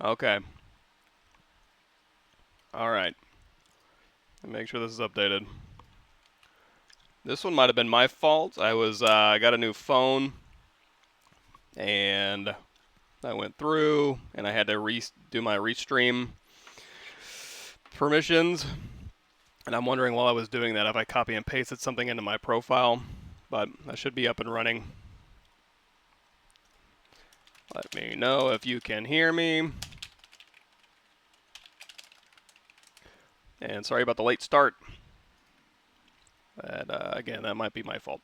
Okay. All right. Make sure this is updated. This one might have been my fault. I got a new phone, and I went through, and I had to do my restream permissions. And I'm wondering while I was doing that if I copy and pasted something into my profile, but I should be up and running. Let me know if you can hear me. And sorry about the late start. Again, that might be my fault.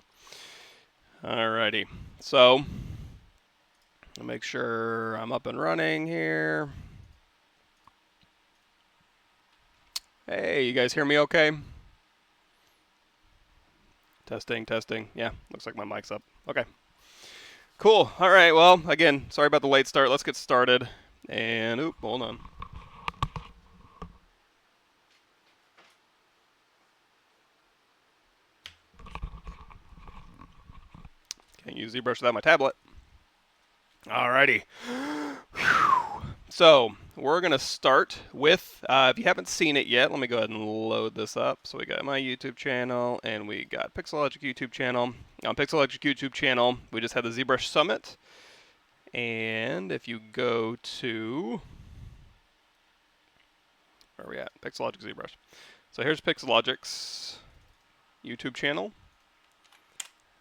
Alrighty, so I'll make sure I'm up and running here. Hey, you guys hear me okay? Testing, testing. Yeah, looks like my mic's up. Okay. Cool. All right, well, again, sorry about the late start. Let's get started. And, oop, hold on. Can't use ZBrush without my tablet. Alrighty. So, we're going to start with, if you haven't seen it yet, let me go ahead and load this up. So we got my YouTube channel, and we got Pixelogic YouTube channel. On Pixelogic YouTube channel, we just had the ZBrush Summit. And if you go to, where are we at? Pixelogic ZBrush. So here's Pixelogic's YouTube channel,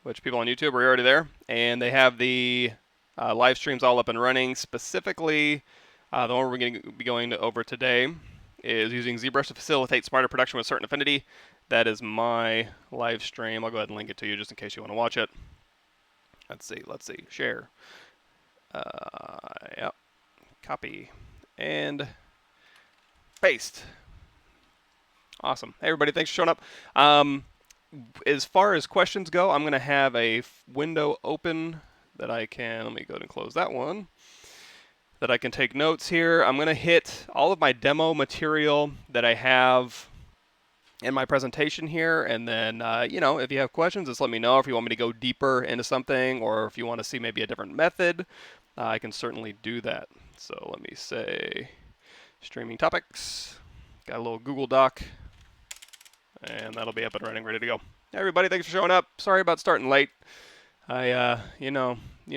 which people on YouTube are already there. And they have the live streams all up and running. Specifically, the one we're going to be going over today is using ZBrush to facilitate smarter production with certain affinity. That is my live stream. I'll go ahead and link it to you just in case you want to watch it. Let's see, share. Yep, copy, and paste. Awesome. Hey everybody, thanks for showing up. As far as questions go, I'm going to have a window open that I can, let me go ahead and close that one, that I can take notes here. I'm going to hit all of my demo material that I have in my presentation here, and then, if you have questions, just let me know. If you want me to go deeper into something, or if you want to see maybe a different method, I can certainly do that. So let me say streaming topics, got a little Google Doc, and that'll be up and running, ready to go. Hey everybody, thanks for showing up. Sorry about starting late. You know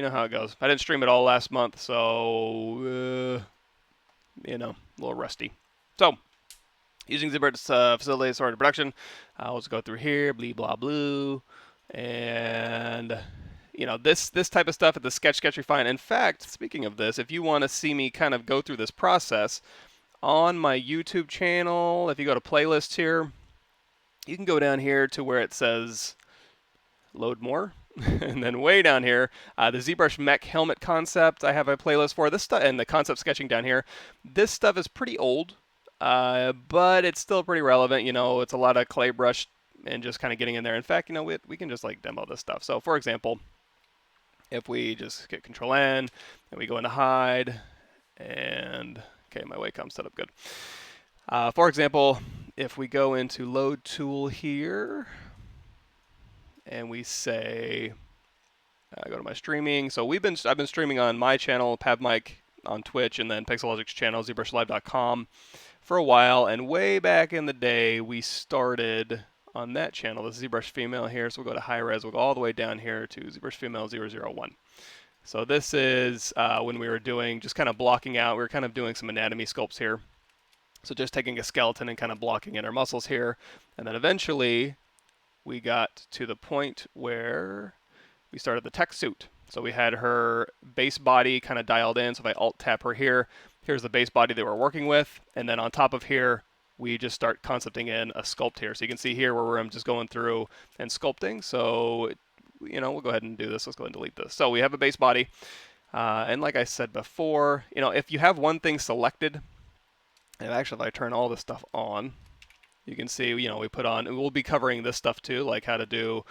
how it goes. I didn't stream it all last month, so, a little rusty. So, using ZBrush to facilitate sort of production, let's go through here, blee blah blue, and this type of stuff at the sketch refine. In fact, speaking of this, if you want to see me kind of go through this process on my YouTube channel, if you go to playlists here, you can go down here to where it says load more. And then way down here, the ZBrush mech helmet concept, I have a playlist for this stuff, and the concept sketching down here. This stuff is pretty old, but it's still pretty relevant. It's a lot of clay brush and just kind of getting in there. In fact, we can just like demo this stuff. So for example, if we just get Control N and we go into hide, and okay, my wacom set up good. For example, if we go into load tool here, and we say, go to my streaming. So I've been streaming on my channel, PavMike on Twitch, and then Pixelogic's channel, ZBrushLive.com, for a while. And way back in the day, we started on that channel, the ZBrush Female here. So we'll go to high res. We'll go all the way down here to ZBrush Female 001. So this is when we were doing, just kind of blocking out. We were kind of doing some anatomy sculpts here. So just taking a skeleton and kind of blocking in our muscles here. And then eventually, we got to the point where we started the tech suit. So we had her base body kind of dialed in. So if I alt tap her here, here's the base body that we're working with. And then on top of here, we just start concepting in a sculpt here. So you can see here where I'm just going through and sculpting. So, we'll go ahead and do this. Let's go ahead and delete this. So we have a base body. And like I said before, if you have one thing selected, and actually if I turn all this stuff on, you can see, we put on, we'll be covering this stuff too, like how to do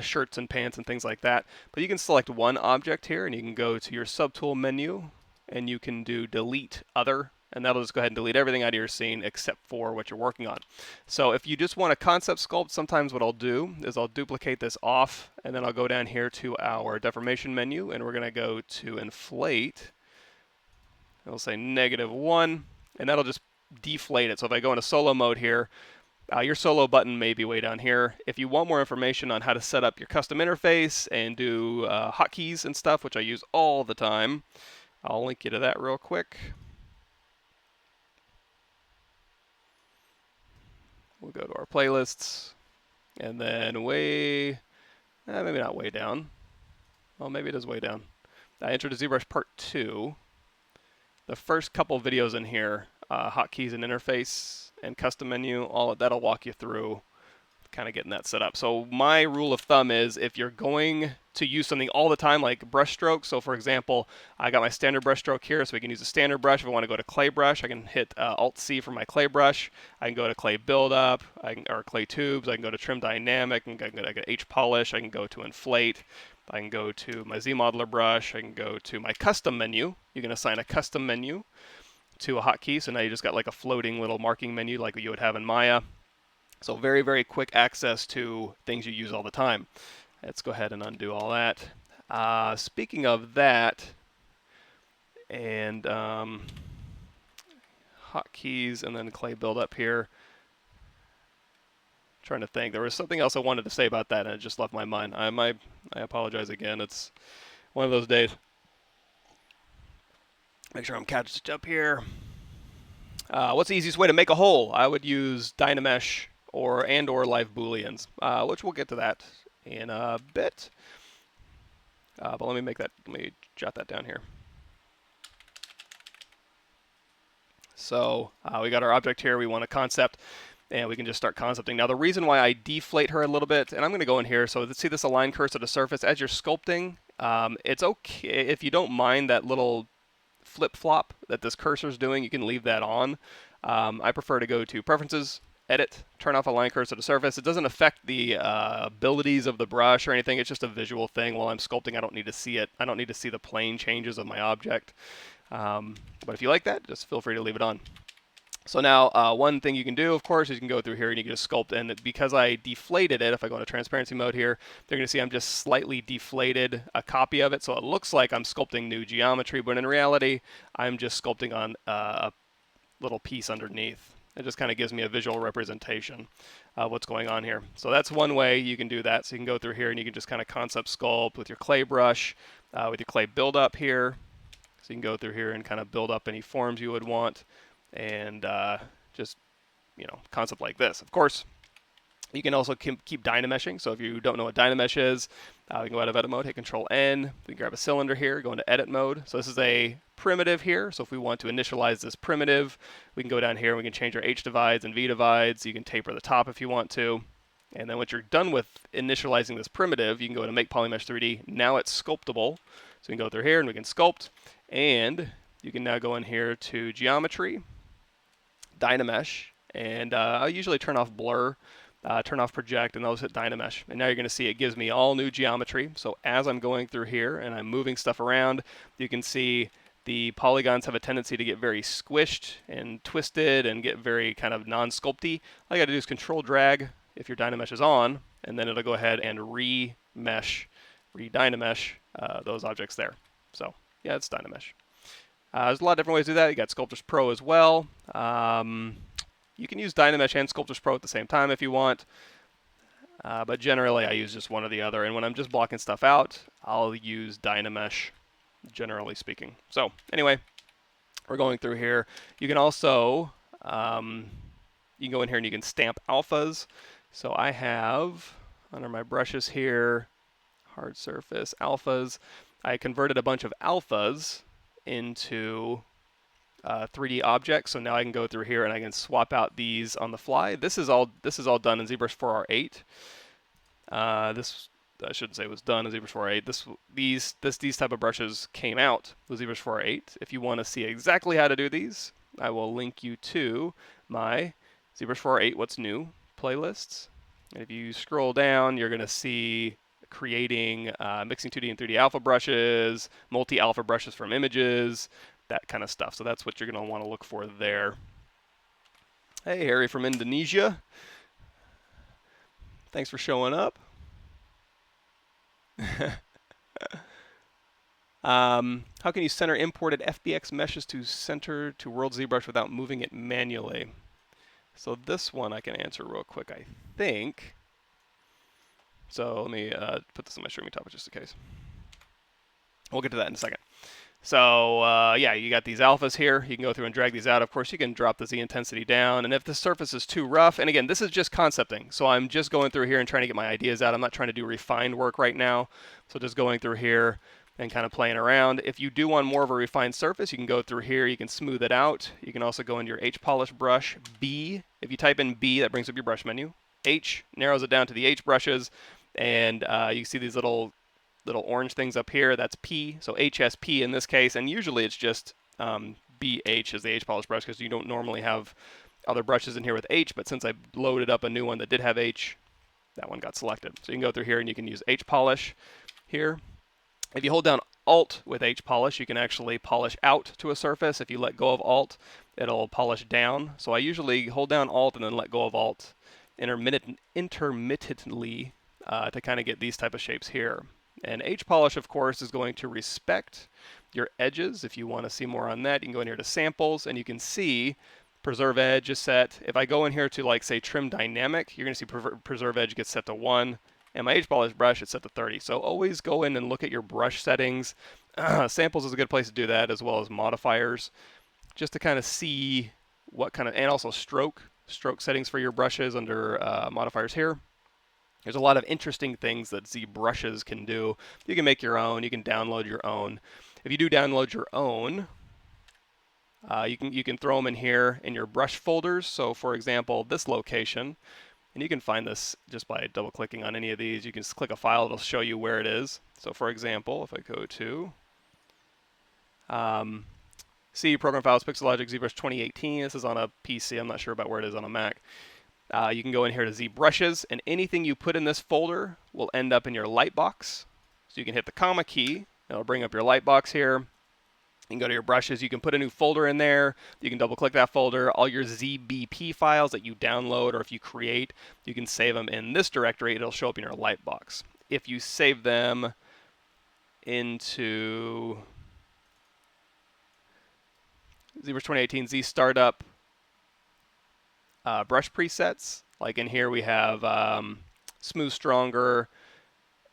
shirts and pants and things like that. But you can select one object here, and you can go to your subtool menu, and you can do delete other, and that'll just go ahead and delete everything out of your scene except for what you're working on. So if you just want a concept sculpt, sometimes what I'll do is I'll duplicate this off, and then I'll go down here to our deformation menu, and we're going to go to inflate. It'll say -1, and that'll just deflate it. So if I go into solo mode here, your solo button may be way down here. If you want more information on how to set up your custom interface and do hotkeys and stuff, which I use all the time, I'll link you to that real quick. We'll go to our playlists, and then maybe not way down. Well, maybe it is way down. Intro to ZBrush Part 2. The first couple videos in here, hotkeys and interface and custom menu, all of that'll walk you through kind of getting that set up. So my rule of thumb is if you're going to use something all the time, like brush strokes. So for example, I got my standard brush stroke here, so we can use a standard brush. If I want to go to clay brush, I can hit Alt-C for my clay brush. I can go to clay buildup, or clay tubes. I can go to trim dynamic, and I can go to H polish. I can go to inflate. I can go to my Z modeler brush. I can go to my custom menu. You can assign a custom menu to a hotkey. So now you just got like a floating little marking menu like you would have in Maya. So very, very quick access to things you use all the time. Let's go ahead and undo all that. Speaking of that, and hotkeys and then clay buildup here. Trying to think. There was something else I wanted to say about that, and it just left my mind. I apologize again. It's one of those days. Make sure I'm catching up here. What's the easiest way to make a hole? I would use Dynamesh or live booleans, which we'll get to that in a bit. But let me jot that down here. So we got our object here. We want a concept, and we can just start concepting. Now the reason why I deflate her a little bit, and I'm going to go in here. So see this align cursor to surface as you're sculpting. It's okay if you don't mind that little flip-flop that this cursor is doing. You can leave that on. I prefer to go to Preferences, Edit, turn off Align Cursor to Surface. It doesn't affect the abilities of the brush or anything. It's just a visual thing. While I'm sculpting, I don't need to see it. I don't need to see the plane changes of my object. But if you like that, just feel free to leave it on. So now one thing you can do, of course, is you can go through here and you can just sculpt. And because I deflated it, if I go into transparency mode here, they're going to see I'm just slightly deflated a copy of it. So it looks like I'm sculpting new geometry, but in reality, I'm just sculpting on a little piece underneath. It just kind of gives me a visual representation of what's going on here. So that's one way you can do that. So you can go through here and you can just kind of concept sculpt with your clay brush, with your clay buildup here. So you can go through here and kind of build up any forms you would want, and just, concept like this. Of course, you can also keep Dynameshing. So if you don't know what Dynamesh is, we can go out of edit mode, hit Control-N. We can grab a cylinder here, go into edit mode. So this is a primitive here. So if we want to initialize this primitive, we can go down here and we can change our H divides and V divides. You can taper the top if you want to. And then once you're done with initializing this primitive, you can go to Make Polymesh 3D. Now it's sculptable. So we can go through here and we can sculpt. And you can now go in here to Geometry, Dynamesh, and I'll usually turn off Blur, turn off Project, and those hit Dynamesh. And now you're going to see it gives me all new geometry. So as I'm going through here and I'm moving stuff around, you can see the polygons have a tendency to get very squished and twisted and get very kind of non-sculpty. All you got to do is Control Drag if your Dynamesh is on, and then it'll go ahead and remesh, re-Dynamesh those objects there. So yeah, it's Dynamesh. There's a lot of different ways to do that. You got Sculptris Pro as well. You can use Dynamesh and Sculptris Pro at the same time if you want. But generally, I use just one or the other. And when I'm just blocking stuff out, I'll use Dynamesh, generally speaking. So anyway, we're going through here. You can also, you can go in here and you can stamp alphas. So I have, under my brushes here, hard surface, alphas. I converted a bunch of alphas into 3D objects, so now I can go through here and I can swap out these on the fly. This is all done in ZBrush 4R8. This I shouldn't say was done in ZBrush 4R8. These type of brushes came out with ZBrush 4R8. If you want to see exactly how to do these, I will link you to my ZBrush 4R8 What's New playlists. And if you scroll down, you're going to see creating mixing 2D and 3D alpha brushes, multi-alpha brushes from images, that kind of stuff. So that's what you're going to want to look for there. Hey, Harry from Indonesia. Thanks for showing up. How can you center imported FBX meshes to center to World ZBrush without moving it manually? So this one I can answer real quick, I think. So let me put this on my streaming topic just in case. We'll get to that in a second. So yeah, you got these alphas here. You can go through and drag these out. Of course, you can drop the Z intensity down. And if the surface is too rough, and again, this is just concepting. So I'm just going through here and trying to get my ideas out. I'm not trying to do refined work right now. So just going through here and kind of playing around. If you do want more of a refined surface, you can go through here. You can smooth it out. You can also go into your H polish brush, B. If you type in B, that brings up your brush menu. H narrows it down to the H brushes. And you see these little orange things up here, that's P, so HSP in this case, and usually it's just BH as the H polish brush because you don't normally have other brushes in here with H, but since I loaded up a new one that did have H, that one got selected. So you can go through here and you can use H polish here. If you hold down Alt with H polish, you can actually polish out to a surface. If you let go of Alt, it'll polish down. So I usually hold down Alt and then let go of Alt intermittently to kind of get these type of shapes here. And H polish, of course, is going to respect your edges. If you want to see more on that, you can go in here to samples and you can see preserve edge is set. If I go in here to, like, say, trim dynamic, you're going to see preserve edge gets set to 1. And my H polish brush is set to 30. So always go in and look at your brush settings. Samples is a good place to do that, as well as modifiers, just to kind of see what kind of, and also stroke settings for your brushes under modifiers here. There's a lot of interesting things that ZBrushes can do. You can make your own. You can download your own. If you do download your own, you can throw them in here in your brush folders. So for example, this location, and you can find this just by double clicking on any of these. You can just click a file, it'll show you where it is. So for example, if I go to C, Program Files, Pixelogic, ZBrush 2018, this is on a PC, I'm not sure about where it is on a Mac. You can go in here to ZBrushes, and anything you put in this folder will end up in your lightbox. So you can hit the comma key, it'll bring up your lightbox here. You can go to your brushes, you can put a new folder in there, you can double click that folder. All your ZBP files that you download or if you create, you can save them in this directory, it'll show up in your lightbox. If you save them into ZBrush 2018 Z Startup brush presets, like in here we have Smooth Stronger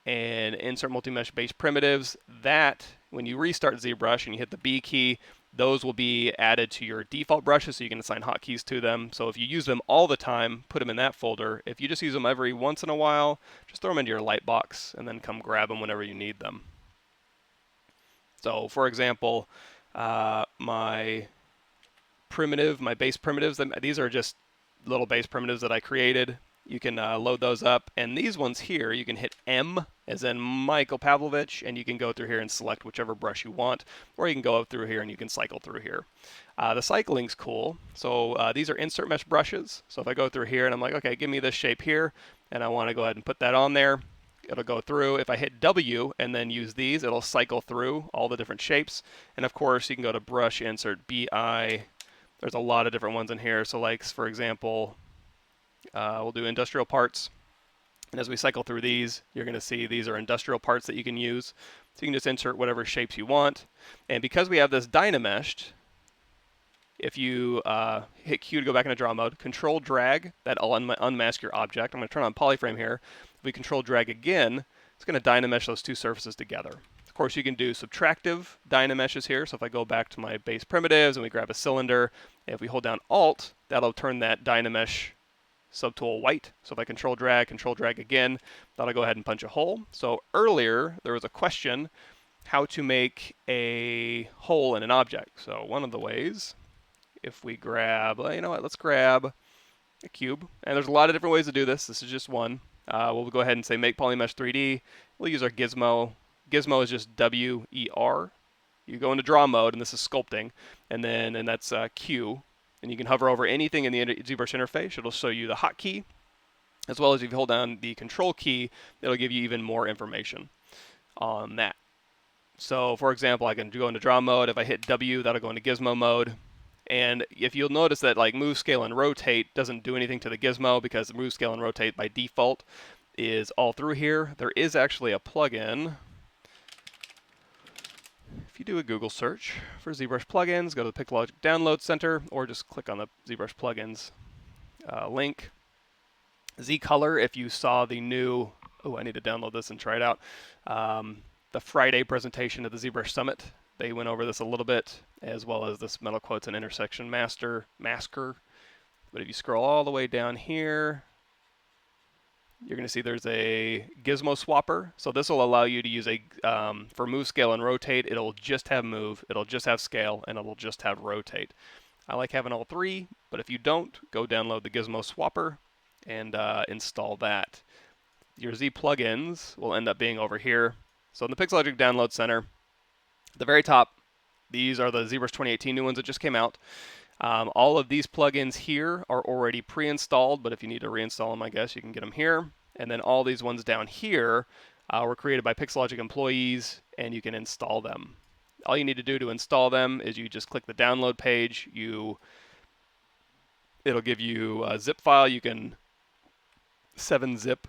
and Insert Multi-Mesh Base Primitives. That, when you restart ZBrush and you hit the B key, those will be added to your default brushes, so you can assign hotkeys to them. So if you use them all the time, put them in that folder. If you just use them every once in a while, just throw them into your lightbox and then come grab them whenever you need them. So for example, my base primitives, these are just little base primitives that I created. You can load those up, and these ones here, you can hit M as in Michael Pavlovich, and you can go through here and select whichever brush you want, or you can go up through here and you can cycle through here. The cycling's cool. So these are insert mesh brushes. So if I go through here and I'm like, okay, give me this shape here, and I want to go ahead and put that on there, it'll go through. If I hit W and then use these, it'll cycle through all the different shapes. And of course, you can go to brush, insert BI. There's a lot of different ones in here. So like, for example, we'll do industrial parts. And as we cycle through these, you're going to see these are industrial parts that you can use. So you can just insert whatever shapes you want. And because we have this Dynamesh, if you hit Q to go back into draw mode, control drag, that'll unmask your object. I'm going to turn on polyframe here. If we control drag again, it's going to Dynamesh those two surfaces together. Of course, you can do subtractive Dynameshes here. So if I go back to my base primitives and we grab a cylinder, if we hold down Alt, that'll turn that Dynamesh subtool white. So if I control drag again, that'll go ahead and punch a hole. So earlier, there was a question, how to make a hole in an object. So one of the ways, if we grab, you know what, let's grab a cube. And there's a lot of different ways to do this. This is just one. We'll go ahead and say make polymesh 3D. We'll use our gizmo. Gizmo is just W-E-R. You go into draw mode, and this is sculpting, and that's Q. And you can hover over anything in the ZBrush interface. It'll show you the hotkey, as well as if you hold down the control key, it'll give you even more information on that. So for example, I can go into draw mode. If I hit W, that'll go into gizmo mode. And if you'll notice that like move, scale, and rotate doesn't do anything to the gizmo because move, scale, and rotate by default is all through here. There is actually a plugin if you do a Google search for ZBrush plugins, go to the Pitchlogic Download Center, or just click on the ZBrush plugins link. Z-Color, if you saw the new, oh, I need to download this and try it out, the Friday presentation of the ZBrush Summit, they went over this a little bit, as well as this metal quotes and intersection masker. But if you scroll all the way down here, you're going to see there's a gizmo swapper. So this will allow you to use a, for move, scale, and rotate, it'll just have move, it'll just have scale, and it'll just have rotate. I like having all three, but if you don't, go download the gizmo swapper and install that. Your Z plugins will end up being over here. So in the Pitchlogic Download Center, at the very top, these are the ZBrush 2018 new ones that just came out. All of these plugins here are already pre-installed, but if you need to reinstall them, I guess you can get them here. And then all these ones down here were created by Pitchlogic employees, and you can install them. All you need to do to install them is you just click the download page. It'll give you a zip file. You can 7-zip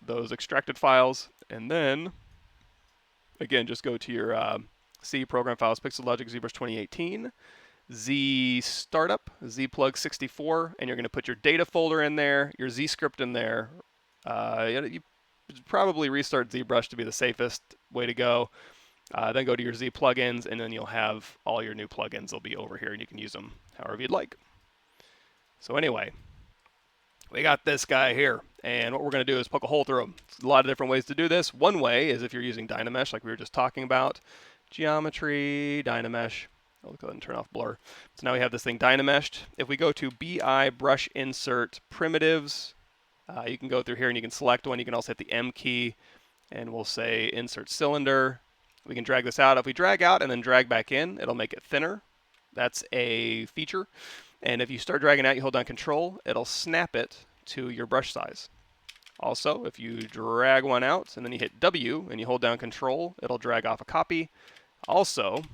those extracted files, and then again, just go to your C program files, Pitchlogic ZBrush 2018. Z startup, zplug 64, and you're going to put your data folder in there, your Z script in there. You probably restart ZBrush to be the safest way to go. Then go to your Z plugins, and then you'll have all your new plugins. They'll be over here, and you can use them however you'd like. So anyway, we got this guy here, and what we're going to do is poke a hole through him. There's a lot of different ways to do this. One way is if you're using Dynamesh, like we were just talking about. Geometry, Dynamesh. I'll go ahead and turn off blur. So now we have this thing Dynameshed. If we go to BI brush insert primitives, you can go through here and you can select one. You can also hit the M key, and we'll say insert cylinder. We can drag this out. If we drag out and then drag back in, it'll make it thinner. That's a feature. And if you start dragging out, you hold down Control, it'll snap it to your brush size. Also, if you drag one out and then you hit W and you hold down Control, it'll drag off a copy. Also,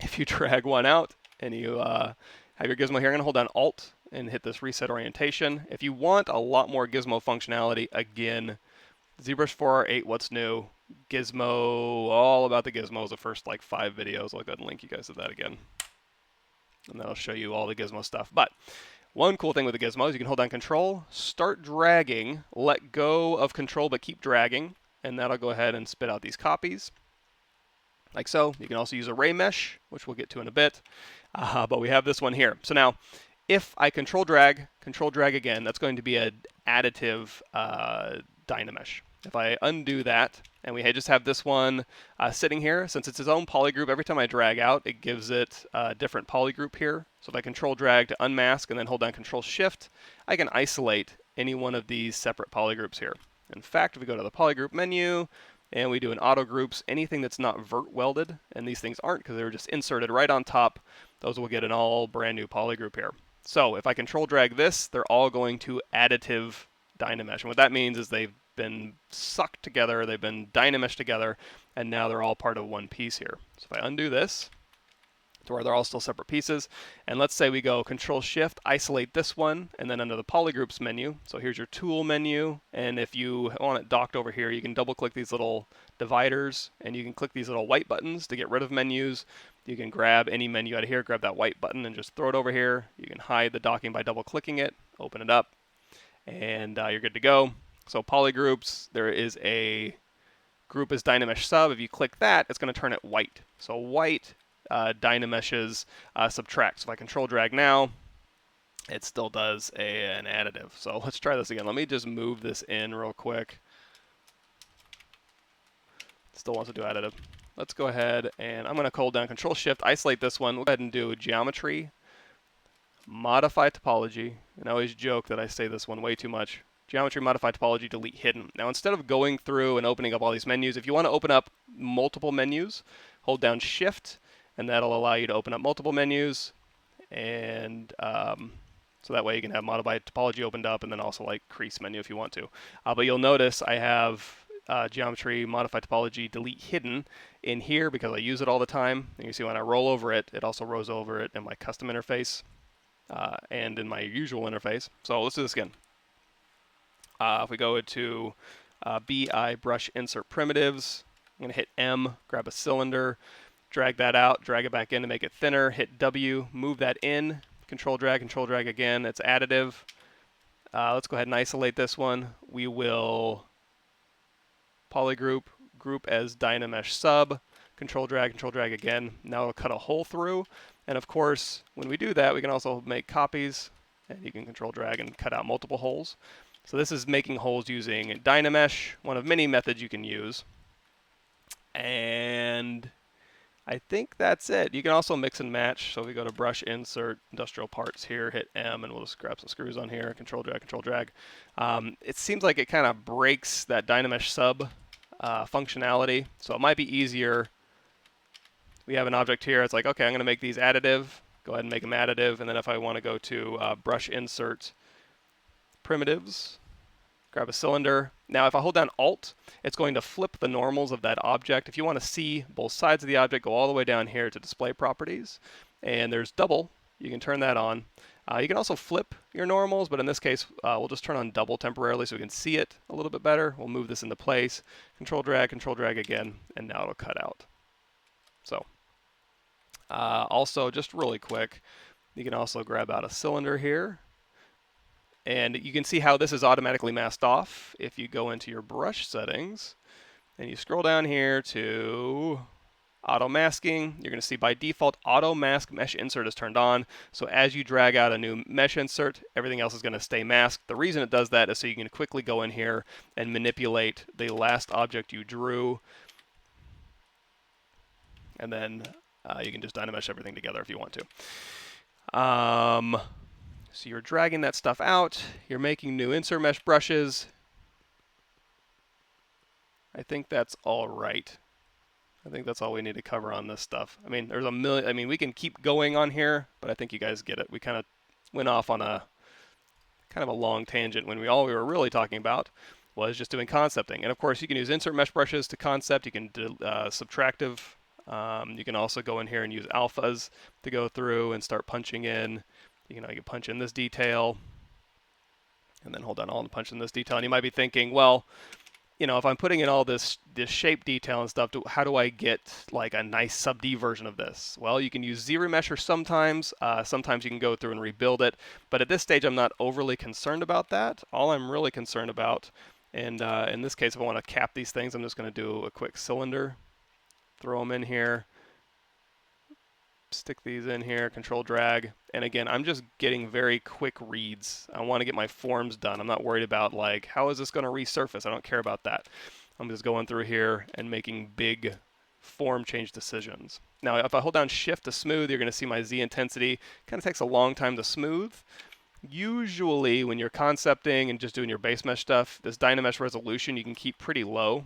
if you drag one out and you have your gizmo here, I'm going to hold down Alt and hit this reset orientation. If you want a lot more gizmo functionality, again, ZBrush 4R8, what's new? Gizmo, all about the gizmos, the first like 5 videos. I'll go ahead and link you guys to that again. And that'll show you all the gizmo stuff. But one cool thing with the gizmo is you can hold down Control, start dragging, let go of Control but keep dragging, and that'll go ahead and spit out these copies. Like so. You can also use Array Mesh, which we'll get to in a bit, but we have this one here. So now, if I control drag again, that's going to be an additive Dynamesh. If I undo that, and we just have this one sitting here, since it's its own polygroup, every time I drag out, it gives it a different polygroup here. So if I control drag to unmask and then hold down Control Shift, I can isolate any one of these separate polygroups here. In fact, if we go to the polygroup menu, and we do an auto groups, anything that's not vert welded, and these things aren't because they were just inserted right on top, those will get an all brand new polygroup here. So if I control drag this, they're all going to additive Dynamesh. And what that means is they've been sucked together, they've been Dynameshed together, and now they're all part of one piece here. So if I undo this, to where they're all still separate pieces, and let's say we go Control Shift, isolate this one, and then under the polygroups menu, so here's your tool menu, and if you want it docked over here, you can double click these little dividers, and you can click these little white buttons to get rid of menus. You can grab any menu out of here, grab that white button and just throw it over here. You can hide the docking by double clicking it, open it up, and you're good to go. So polygroups, there is a group as Dynamesh sub. If you click that, it's going to turn it white. So white Dynameshes subtract. So if I control drag now, it still does an additive. So let's try this again. Let me just move this in real quick. It still wants to do additive. Let's go ahead and I'm going to hold down Control Shift, isolate this one. We'll go ahead and do geometry, modify topology. And I always joke that I say this one way too much. Geometry, modify topology, delete hidden. Now instead of going through and opening up all these menus, if you want to open up multiple menus, hold down Shift, and that'll allow you to open up multiple menus. And so that way you can have modify topology opened up and then also like crease menu if you want to. But you'll notice I have geometry, modify topology, delete hidden in here because I use it all the time. And you see when I roll over it, it also rolls over it in my custom interface and in my usual interface. So let's do this again. If we go to BI brush insert primitives, I'm going to hit M, grab a cylinder, drag that out, drag it back in to make it thinner, hit W, move that in, control drag again, it's additive. Let's go ahead and isolate this one. We will polygroup, group as Dynamesh sub, control drag again. Now it'll cut a hole through. And of course, when we do that, we can also make copies, and you can control drag and cut out multiple holes. So this is making holes using Dynamesh, one of many methods you can use. And I think that's it. You can also mix and match. So if we go to brush, insert, industrial parts here, hit M, and we'll just grab some screws on here, control drag. It seems like it kind of breaks that Dynamesh sub functionality. So it might be easier. We have an object here. It's like, okay, I'm going to make these additive. Go ahead and make them additive. And then if I want to go to brush, insert, primitives, grab a cylinder. Now if I hold down Alt, it's going to flip the normals of that object. If you want to see both sides of the object, go all the way down here to display properties. And there's double. You can turn that on. You can also flip your normals, but in this case, we'll just turn on double temporarily so we can see it a little bit better. We'll move this into place. Control drag again, and now it'll cut out. So also, just really quick, you can also grab out a cylinder here. And you can see how this is automatically masked off. If you go into your brush settings and you scroll down here to auto masking, you're going to see by default auto mask mesh insert is turned on. So as you drag out a new mesh insert, everything else is going to stay masked. The reason it does that is so you can quickly go in here and manipulate the last object you drew. And then you can just Dynamesh everything together if you want to. So you're dragging that stuff out. You're making new insert mesh brushes. I think that's all right. I think that's all we need to cover on this stuff. I mean, there's a million. I mean, we can keep going on here, but I think you guys get it. We kind of went off on a kind of a long tangent when all we were really talking about was just doing concepting. And of course, you can use insert mesh brushes to concept. You can do subtractive. You can also go in here and use alphas to go through and start punching in. You can punch in this detail, and then hold down Alt and punch in this detail. And you might be thinking, well, if I'm putting in all this shape detail and stuff, how do I get like a nice sub-D version of this? Well, you can use ZRemesher sometimes. Sometimes you can go through and rebuild it. But at this stage, I'm not overly concerned about that. All I'm really concerned about, and in this case, if I want to cap these things, I'm just going to do a quick cylinder, throw them in here. Stick these in here, control drag, and again, I'm just getting very quick reads. I want to get my forms done. I'm not worried about like, how is this going to resurface? I don't care about that. I'm just going through here and making big form change decisions. Now, if I hold down Shift to smooth, you're going to see my Z intensity. Kind of takes a long time to smooth. Usually, when you're concepting and just doing your base mesh stuff, this Dynamesh resolution you can keep pretty low.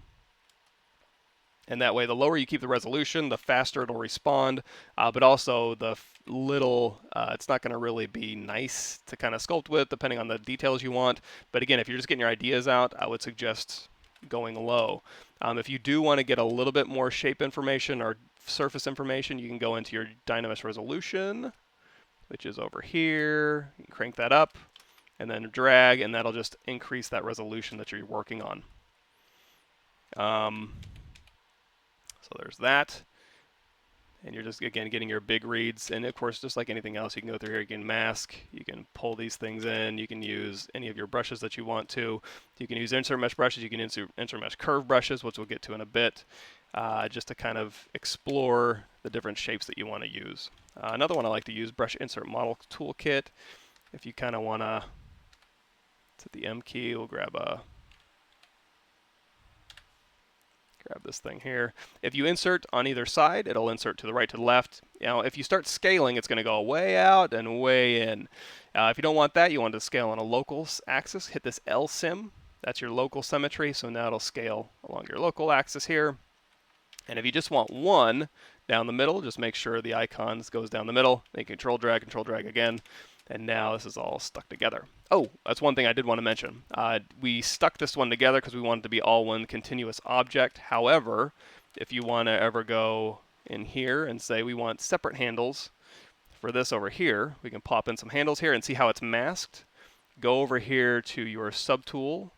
And that way, the lower you keep the resolution, the faster it'll respond. But also, it's not going to really be nice to kind of sculpt with, depending on the details you want. But again, if you're just getting your ideas out, I would suggest going low. If you do want to get a little bit more shape information or surface information, you can go into your Dynamesh resolution, which is over here. You can crank that up, and then drag, and that'll just increase that resolution that you're working on. So there's that. And you're just, again, getting your big reads. And of course, just like anything else, you can go through here, you can mask, you can pull these things in, you can use any of your brushes that you want to. You can use insert mesh brushes, you can insert mesh curve brushes, which we'll get to in a bit, just to kind of explore the different shapes that you want to use. Another one I like to use, brush insert model toolkit. If you kind of want to, hit the M key, we'll grab this thing here. If you insert on either side, it'll insert to the right, to the left. If you start scaling, it's going to go way out and way in. If you don't want that, you want to scale on a local axis, hit this L.Sym. That's your local symmetry, so now it'll scale along your local axis here. And if you just want one down the middle, just make sure the icons goes down the middle. Then control drag again. And now this is all stuck together. Oh, that's one thing I did want to mention. We stuck this one together because we want it to be all one continuous object. However, if you want to ever go in here and say we want separate handles for this over here, we can pop in some handles here and see how it's masked. Go over here to your subtool,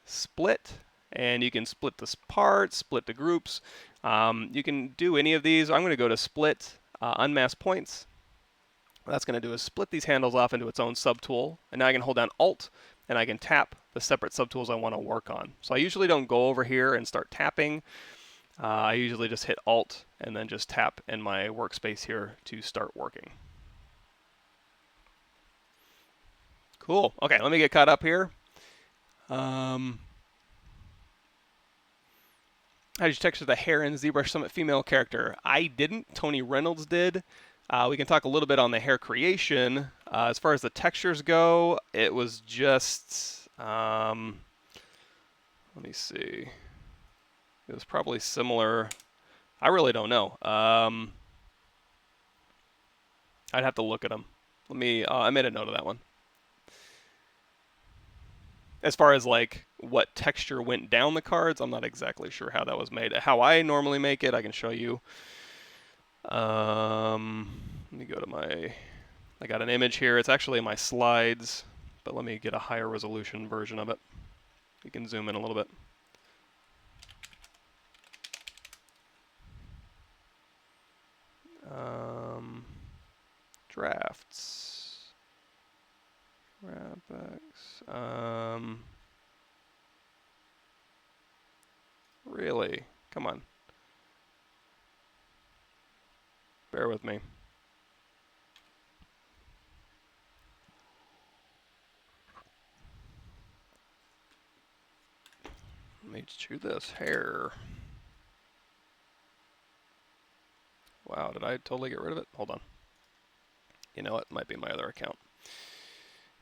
split, and you can split this part, split the groups. You can do any of these. I'm going to go to split unmask points. What that's going to do is split these handles off into its own subtool, and now I can hold down Alt, and I can tap the separate subtools I want to work on. So I usually don't go over here and start tapping. I usually just hit Alt and then just tap in my workspace here to start working. Cool. Okay, let me get caught up here. How did you texture the hair in ZBrush Summit female character? I didn't. Tony Reynolds did. We can talk a little bit on the hair creation. As far as the textures go, it was just, let me see. It was probably similar. I really don't know. I'd have to look at them. Let me, I made a note of that one. As far as like what texture went down the cards, I'm not exactly sure how that was made. How I normally make it, I can show you. Let me go to my, I got an image here. It's actually in my slides, but let me get a higher resolution version of it. You can zoom in a little bit. Drafts. Wrapex. Really? Come on. Bear with me. Let me chew this hair. Wow, did I totally get rid of it? Hold on. You know what? It might be my other account.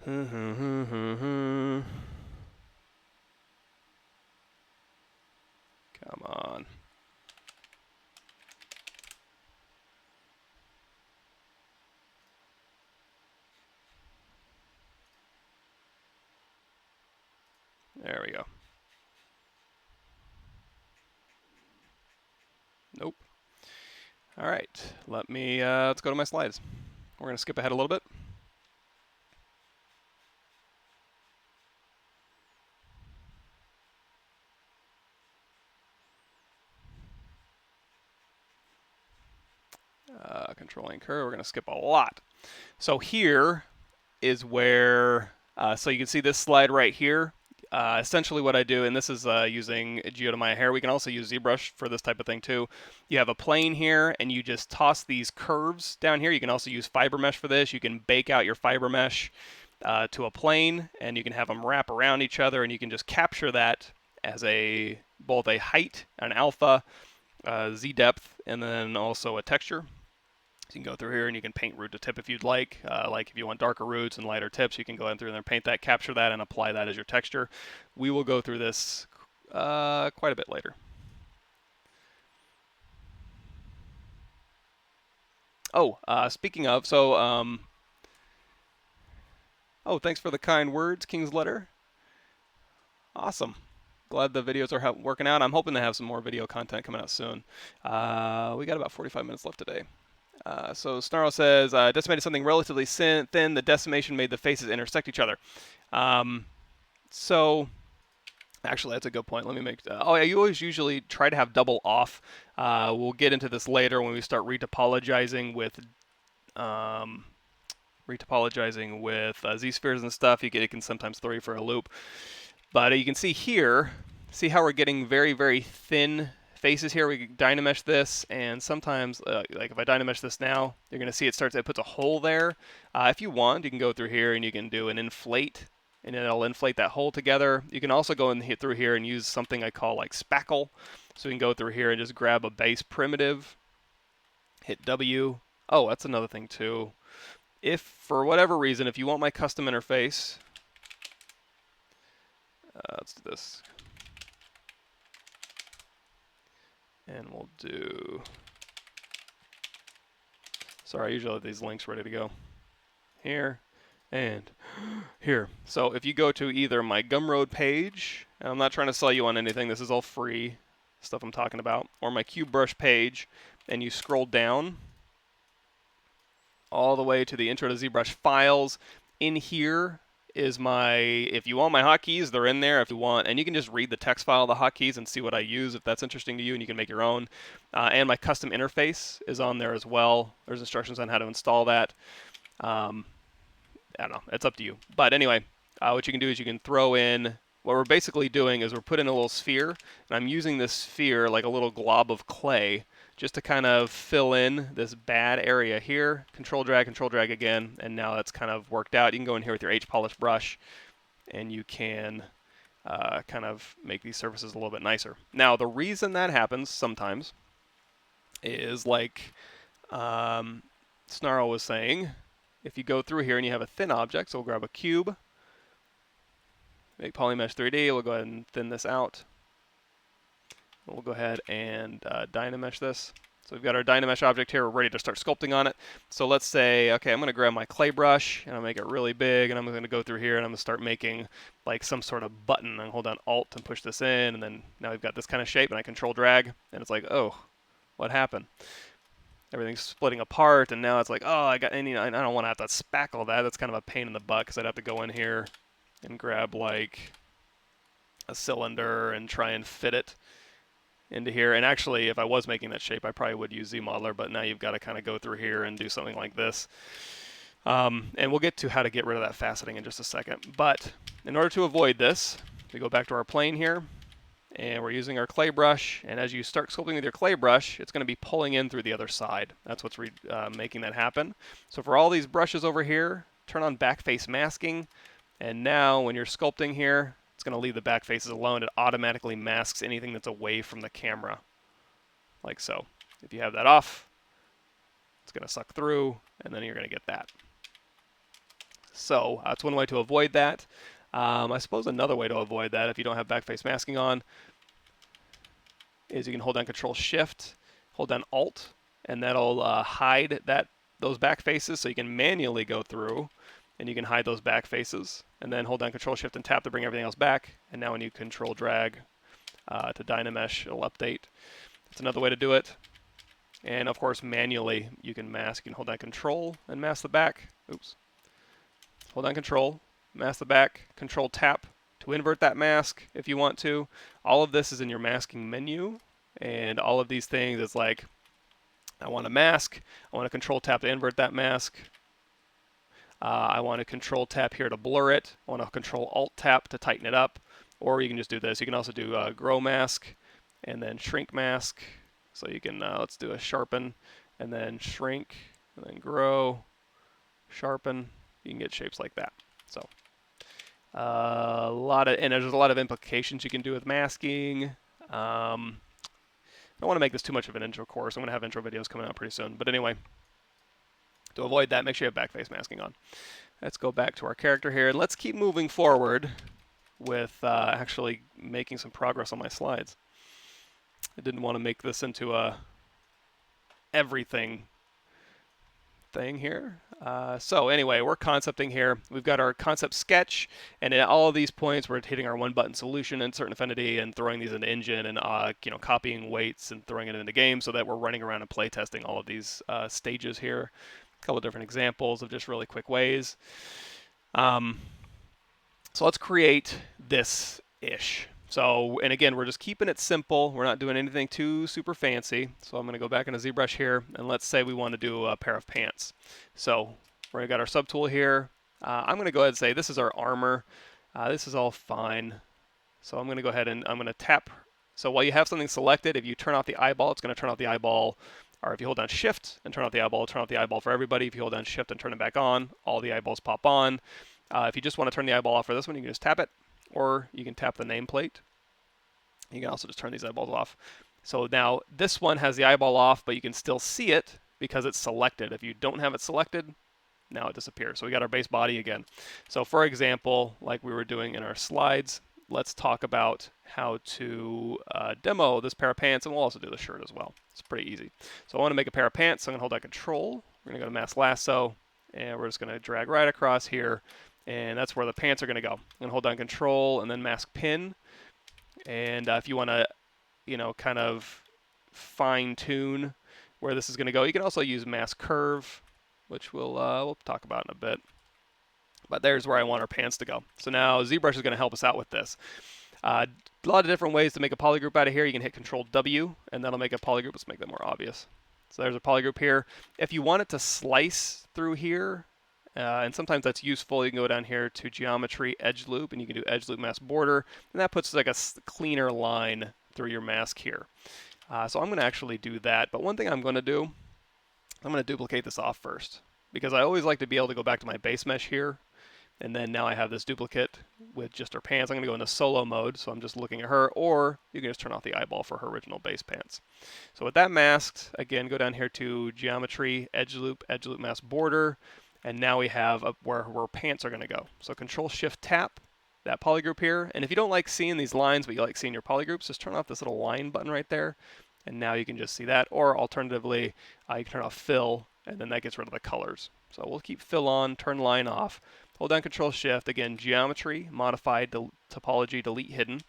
Come on. There we go. Nope. All right, let me, let's go to my slides. We're going to skip ahead a little bit. Controlling curve, we're going to skip a lot. So here is where, so you can see this slide right here. Essentially what I do, and this is using Geoda hair. We can also use ZBrush for this type of thing too. You have a plane here, and you just toss these curves down here. You can also use fiber mesh for this. You can bake out your fiber mesh to a plane, and you can have them wrap around each other, and you can just capture that as both a height, an alpha, Z depth, and then also a texture. So you can go through here and you can paint root to tip if you'd like. Like if you want darker roots and lighter tips, you can go in through there and paint that, capture that, and apply that as your texture. We will go through this quite a bit later. Oh, speaking of, so, oh, thanks for the kind words, King's Letter. Awesome. Glad the videos are working out. I'm hoping to have some more video content coming out soon. We got about 45 minutes left today. So Snarl says, decimated something relatively thin. The decimation made the faces intersect each other. So, actually, that's a good point. Let me make, oh yeah, you always usually try to have double off. We'll get into this later when we start retopologizing with Z-spheres and stuff. It can sometimes throw you for a loop. But you can see here, see how we're getting very, very thin faces here. We Dynamesh this, and sometimes, like if I Dynamesh this now, you're going to see it puts a hole there. If you want, you can go through here and you can do an inflate, and it'll inflate that hole together. You can also go and hit through here and use something I call like spackle. So you can go through here and just grab a base primitive, hit W. Oh, that's another thing too. If, for whatever reason, if you want my custom interface, let's do this. And we'll do, sorry, I usually have these links ready to go. Here and here. So if you go to either my Gumroad page, and I'm not trying to sell you on anything, this is all free stuff I'm talking about, or my ZBrush page, and you scroll down all the way to the Intro to ZBrush files, in here is if you want my hotkeys, they're in there if you want, and you can just read the text file of the hotkeys and see what I use if that's interesting to you, and you can make your own. And my custom interface is on there as well. There's instructions on how to install that. I don't know, it's up to you. But anyway, what you can do is you can throw in, what we're basically doing is we're putting a little sphere, and I'm using this sphere like a little glob of clay just to kind of fill in this bad area here. Control drag again, and now that's kind of worked out. You can go in here with your H-polish brush, and you can kind of make these surfaces a little bit nicer. Now, the reason that happens sometimes is like Snarl was saying, if you go through here and you have a thin object, so we'll grab a cube, make polymesh 3D, we'll go ahead and thin this out. We'll go ahead and Dynamesh this. So we've got our Dynamesh object here. We're ready to start sculpting on it. So let's say, okay, I'm going to grab my clay brush and I'll make it really big, and I'm going to go through here and I'm going to start making like some sort of button. And hold down Alt and push this in, and then now we've got this kind of shape, and I control drag, and it's like, oh, what happened? Everything's splitting apart, and now it's like, oh, I don't want to have to spackle that. That's kind of a pain in the butt because I'd have to go in here and grab like a cylinder and try and fit it into here. And actually, if I was making that shape, I probably would use ZModeler, but now you've got to kind of go through here and do something like this. And we'll get to how to get rid of that faceting in just a second. But in order to avoid this, we go back to our plane here, and we're using our clay brush. And as you start sculpting with your clay brush, it's going to be pulling in through the other side. That's what's making that happen. So for all these brushes over here, turn on backface masking. And now when you're sculpting here, it's going to leave the back faces alone. It automatically masks anything that's away from the camera, like so. If you have that off, it's going to suck through, and then you're going to get that. So that's one way to avoid that. I suppose another way to avoid that, if you don't have backface masking on, is you can hold down Control-Shift, hold down Alt, and that'll hide those back faces, so you can manually go through and you can hide those back faces, and then hold down Control-Shift and tap to bring everything else back. And now when you Control drag to Dynamesh, it'll update. That's another way to do it. And of course, manually, you can mask. You can hold down Control and mask the back. Oops. Hold down Control, mask the back, Control tap to invert that mask if you want to. All of this is in your masking menu, and all of these things, it's like, I want to mask, I want to Control tap to invert that mask. I want to Control tap here to blur it. I want to Control Alt tap to tighten it up. Or you can just do this. You can also do grow mask and then shrink mask. So you can, let's do a sharpen and then shrink and then grow, sharpen. You can get shapes like that. So and there's a lot of implications you can do with masking. I don't want to make this too much of an intro course. I'm going to have intro videos coming out pretty soon. But anyway, to avoid that, make sure you have backface masking on. Let's go back to our character here, and let's keep moving forward with actually making some progress on my slides. I didn't want to make this into a everything thing here. So anyway, we're concepting here. We've got our concept sketch, and at all of these points, we're hitting our one-button solution, insert affinity, and throwing these into engine, and copying weights and throwing it into game, so that we're running around and play testing all of these stages here. A couple of different examples of just really quick ways. So let's create this-ish. So, and again, we're just keeping it simple. We're not doing anything too super fancy. So I'm going to go back into ZBrush here, and let's say we want to do a pair of pants. So we've got our subtool here. I'm going to go ahead and say this is our armor. This is all fine. So I'm going to go ahead and I'm going to tap. So while you have something selected, if you turn off the eyeball, it's going to turn off the eyeball. Or if you hold down Shift and turn off the eyeball, it'll turn off the eyeball for everybody. If you hold down Shift and turn it back on, all the eyeballs pop on. If you just want to turn the eyeball off for this one, you can just tap it. Or you can tap the nameplate. You can also just turn these eyeballs off. So now this one has the eyeball off, but you can still see it because it's selected. If you don't have it selected, now it disappears. So we got our base body again. So for example, like we were doing in our slides, let's talk about how to demo this pair of pants, and we'll also do the shirt as well. It's pretty easy. So I want to make a pair of pants, so I'm going to hold down Control. We're going to go to Mask Lasso, and we're just going to drag right across here, and that's where the pants are going to go. I'm going to hold down Control and then Mask Pin. And if you want to, kind of fine-tune where this is going to go, you can also use Mask Curve, which we'll talk about in a bit. But there's where I want our pants to go. So now ZBrush is going to help us out with this. A lot of different ways to make a polygroup out of here. You can hit Control W, and that'll make a polygroup. Let's make that more obvious. So there's a polygroup here. If you want it to slice through here, and sometimes that's useful, you can go down here to Geometry, Edge Loop, and you can do Edge Loop Mask Border, and that puts like a cleaner line through your mask here. So I'm going to actually do that. But one thing I'm going to do, I'm going to duplicate this off first, because I always like to be able to go back to my base mesh here. And then now I have this duplicate with just her pants. I'm going to go into solo mode, so I'm just looking at her, or you can just turn off the eyeball for her original base pants. So with that masked, again, go down here to Geometry, Edge Loop Mask Border, and now we have where pants are going to go. So Control-Shift-Tap that polygroup here, and if you don't like seeing these lines, but you like seeing your polygroups, just turn off this little line button right there, and now you can just see that, or alternatively, you can turn off Fill, and then that gets rid of the colors. So we'll keep Fill on, turn Line off, hold down Control-Shift, again, Geometry, Modify, Topology, Delete Hidden,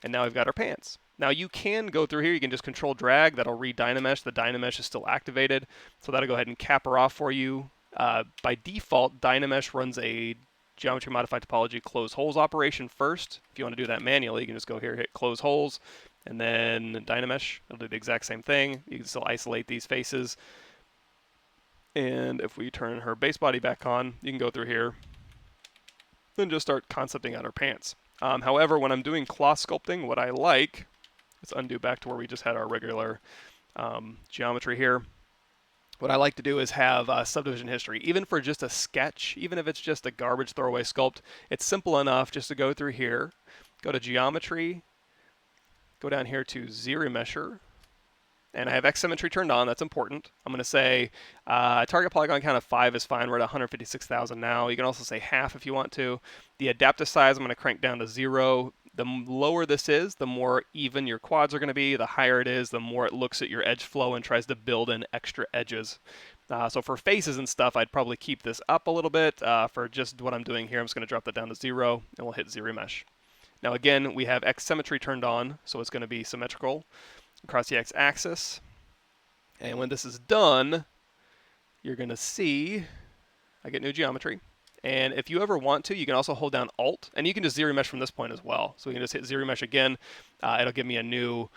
and now we've got our pants. Now you can go through here, you can just Control-Drag, that'll re-Dynamesh, the Dynamesh is still activated, so that'll go ahead and cap her off for you. By default, Dynamesh runs a Geometry Modify Topology Close Holes operation first. If you want to do that manually, you can just go here, hit Close Holes, and then Dynamesh, it'll do the exact same thing. You can still isolate these faces. And if we turn her base body back on, you can go through here and just start concepting out her pants. However, when I'm doing cloth sculpting, what I like, let's undo back to where we just had our regular geometry here. What I like to do is have subdivision history, even for just a sketch, even if it's just a garbage throwaway sculpt. It's simple enough just to go through here, go to Geometry, go down here to ZRemesher, and I have X symmetry turned on. That's important. I'm going to say target polygon count of 5 is fine. We're at 156,000 now. You can also say half if you want to. The adaptive size I'm going to crank down to 0. The lower this is, the more even your quads are going to be. The higher it is, the more it looks at your edge flow and tries to build in extra edges. So for faces and stuff, I'd probably keep this up a little bit. For just what I'm doing here, I'm just going to drop that down to 0, and we'll hit ZRemesh. Now again, we have X symmetry turned on, so it's going to be symmetrical across the x-axis. And when this is done, you're going to see I get new geometry. And if you ever want to, you can also hold down Alt, and you can just ZRemesh from this point as well. So we can just hit ZRemesh again. It'll give me a new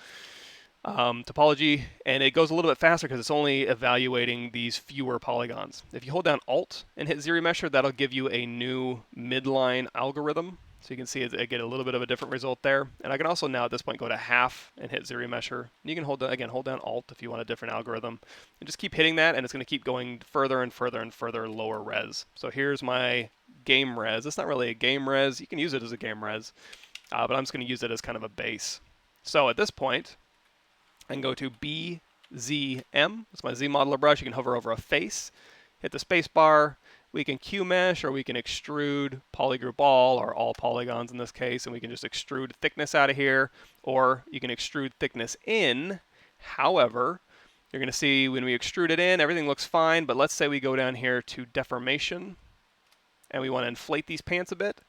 topology, and it goes a little bit faster because it's only evaluating these fewer polygons. If you hold down Alt and hit ZRemesher, that'll give you a new midline algorithm. So you can see I get a little bit of a different result there. And I can also now at this point go to half and hit ZRemesher. You can hold down Alt if you want a different algorithm. And just keep hitting that, and it's going to keep going further and further and further lower res. So here's my game res. It's not really a game res. You can use it as a game res, but I'm just going to use it as kind of a base. So at this point, I can go to BZM. That's my Z modeler brush. You can hover over a face, hit the space bar. We can Q-mesh, or we can extrude polygroup all, or all polygons in this case, and we can just extrude thickness out of here, or you can extrude thickness in. However, you're going to see when we extrude it in, everything looks fine, but let's say we go down here to deformation, and we want to inflate these pants a bit.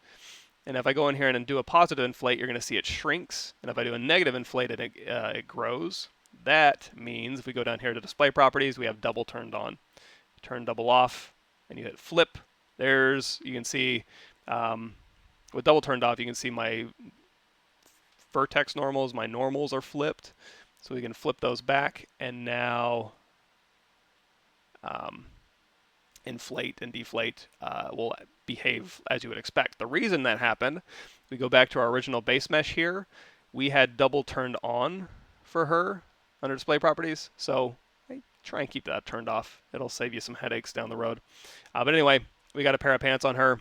And if I go in here and do a positive inflate, you're going to see it shrinks, and if I do a negative inflate, it grows. That means if we go down here to display properties, we have double turned on. Turn double off, and you hit flip. You can see, with double turned off, you can see my vertex normals, my normals are flipped. So we can flip those back, and now inflate and deflate will behave as you would expect. The reason that happened, we go back to our original base mesh here, we had double turned on for her under display properties. So try and keep that turned off. It'll save you some headaches down the road. But anyway, we got a pair of pants on her.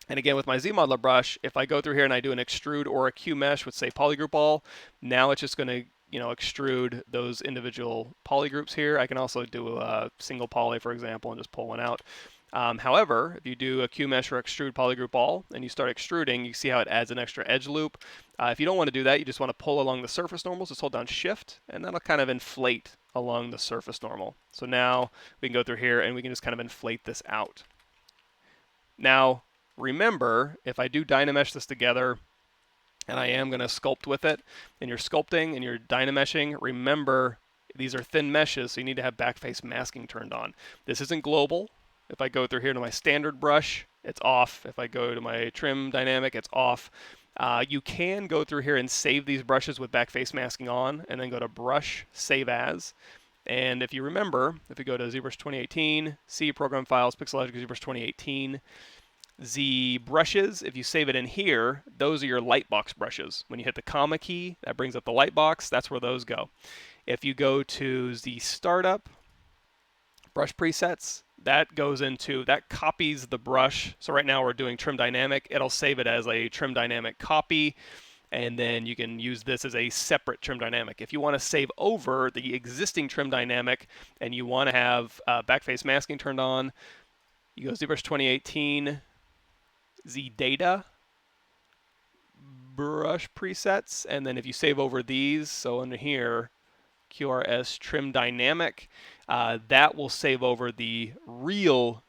And again, with my Z modeler brush, if I go through here and I do an extrude or a Q mesh with, say, polygroup all, now it's just going to extrude those individual polygroups here. I can also do a single poly, for example, and just pull one out. However, if you do a Q mesh or extrude polygroup all and you start extruding, you see how it adds an extra edge loop. If you don't want to do that, you just want to pull along the surface normals, just hold down Shift, and that'll kind of inflate along the surface normal. So now we can go through here and we can just kind of inflate this out. Now, remember, if I do Dynamesh this together, and I am going to sculpt with it, and you're sculpting and you're Dynameshing, remember, these are thin meshes, so you need to have backface masking turned on. This isn't global. If I go through here to my standard brush, it's off. If I go to my trim dynamic, it's off. You can go through here and save these brushes with backface masking on, and then go to Brush, Save As. And if you remember, if we go to ZBrush 2018, C, Program Files, Pixelogic ZBrush 2018, ZBrushes, if you save it in here, those are your lightbox brushes. When you hit the comma key, that brings up the lightbox. That's where those go. If you go to the Startup, Brush Presets, that goes into, that copies the brush. So right now we're doing Trim Dynamic. It'll save it as a Trim Dynamic copy, and then you can use this as a separate Trim Dynamic. If you want to save over the existing Trim Dynamic and you want to have backface masking turned on, you go ZBrush 2018, ZData, Brush Presets, and then if you save over these, so under here, QRS Trim Dynamic, that will save over the real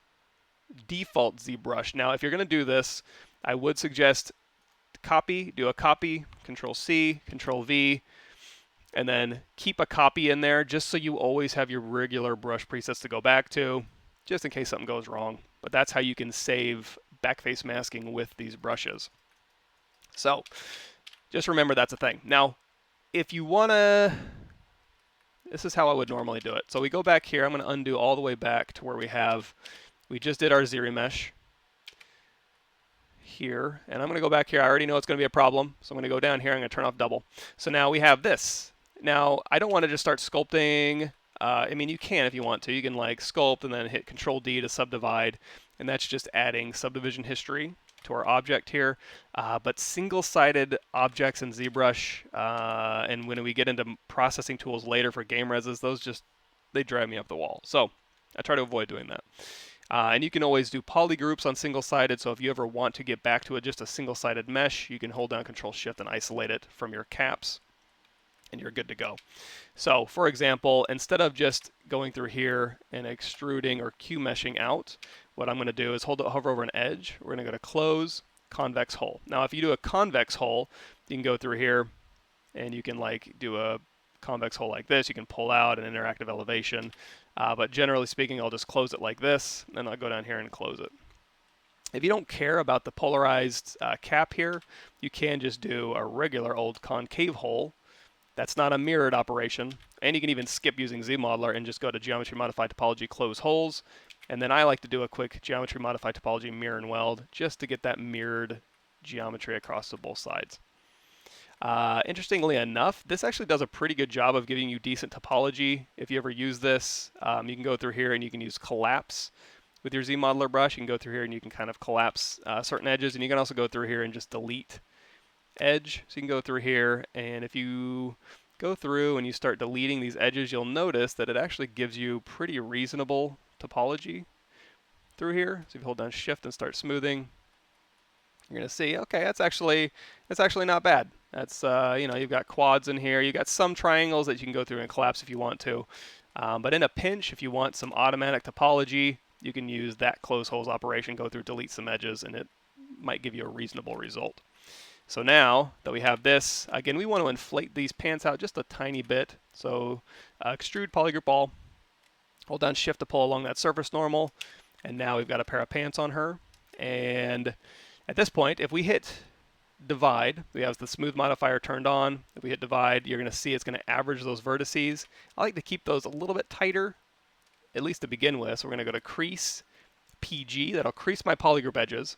default ZBrush. Now, if you're going to do this, I would suggest copy, do a copy, Control-C, Control-V, and then keep a copy in there just so you always have your regular brush presets to go back to, just in case something goes wrong. But that's how you can save backface masking with these brushes. So just remember that's a thing. Now, if you want to, this is how I would normally do it. So we go back here. I'm going to undo all the way back to where we just did our ZBrush here. And I'm going to go back here. I already know it's going to be a problem. So I'm going to go down here. I'm going to turn off double. So now we have this. Now, I don't want to just start sculpting. I mean, you can if you want to. You can like sculpt and then hit Control-D to subdivide. And that's just adding subdivision history to our object here. But single-sided objects in ZBrush, and when we get into processing tools later for game reses, those just, they drive me up the wall. So I try to avoid doing that. And you can always do polygroups on single-sided, so if you ever want to get back to just a single-sided mesh, you can hold down Control-Shift and isolate it from your caps, and you're good to go. So, for example, instead of just going through here and extruding or Q-meshing out, what I'm going to do is hover over an edge. We're going to go to Close, Convex Hole. Now, if you do a convex hole, you can go through here, and you can like do a convex hole like this. You can pull out an interactive elevation. But generally speaking, I'll just close it like this, and I'll go down here and close it. If you don't care about the polarized cap here, you can just do a regular old concave hole. That's not a mirrored operation. And you can even skip using ZModeler and just go to Geometry Modify Topology, Close Holes. And then I like to do a quick Geometry Modify Topology Mirror and Weld just to get that mirrored geometry across to both sides. Interestingly enough, this actually does a pretty good job of giving you decent topology. If you ever use this, you can go through here and you can use collapse with your ZModeler brush. You can go through here and you can kind of collapse certain edges, and you can also go through here and just delete edge. So you can go through here, and if you go through and you start deleting these edges, you'll notice that it actually gives you pretty reasonable topology through here. So if you hold down Shift and start smoothing, you're going to see, okay, that's actually not bad. That's, you know, you've got quads in here. You've got some triangles that you can go through and collapse if you want to. But in a pinch, if you want some automatic topology, you can use that close holes operation, go through, delete some edges, and it might give you a reasonable result. So now that we have this, again, we want to inflate these pants out just a tiny bit. So extrude polygroup all, hold down Shift to pull along that surface normal, and now we've got a pair of pants on her. And at this point, if we hit divide, we have the smooth modifier turned on. If we hit divide, you're going to see it's going to average those vertices. I like to keep those a little bit tighter, at least to begin with. So we're going to go to crease, PG. That'll crease my polygroup edges.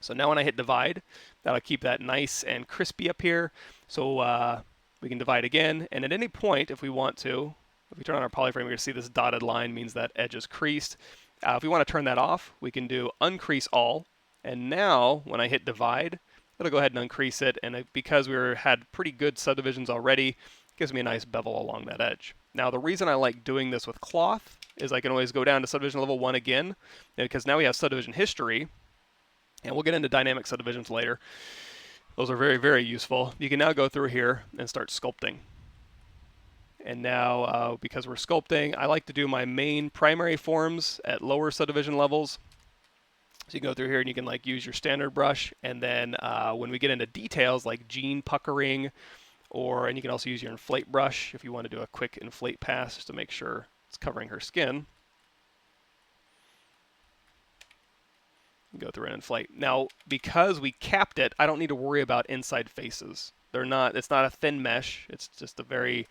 So now when I hit divide, that'll keep that nice and crispy up here. So we can divide again. And at any point, if we want to, if we turn on our polyframe, we're going to see this dotted line means that edge is creased. If we want to turn that off, we can do uncrease all. And now when I hit divide, it'll go ahead and uncrease it. And because we had pretty good subdivisions already, it gives me a nice bevel along that edge. Now the reason I like doing this with cloth is I can always go down to subdivision level 1 again, because now we have subdivision history. And we'll get into dynamic subdivisions later. Those are very, very useful. You can now go through here and start sculpting. And now, because we're sculpting, I like to do my main primary forms at lower subdivision levels. So you can go through here and you can like use your standard brush. And then when we get into details like gene puckering, and you can also use your inflate brush if you want to do a quick inflate pass just to make sure it's covering her skin. Go through and inflate. Now, because we capped it, I don't need to worry about inside faces. They're not. It's not a thin mesh. It's just a very.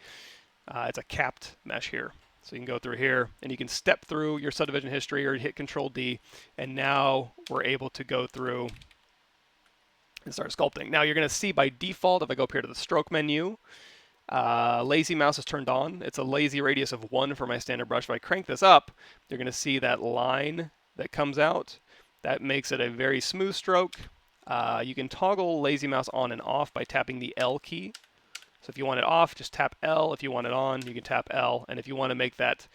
It's a capped mesh here. So you can go through here and you can step through your subdivision history or hit Control D, and now we're able to go through and start sculpting. Now you're going to see by default, if I go up here to the stroke menu, lazy mouse is turned on. It's a lazy radius of 1 for my standard brush. If I crank this up, you're going to see that line that comes out. That makes it a very smooth stroke. You can toggle lazy mouse on and off by tapping the L key. So if you want it off, just tap L. If you want it on, you can tap L. And if you want to make that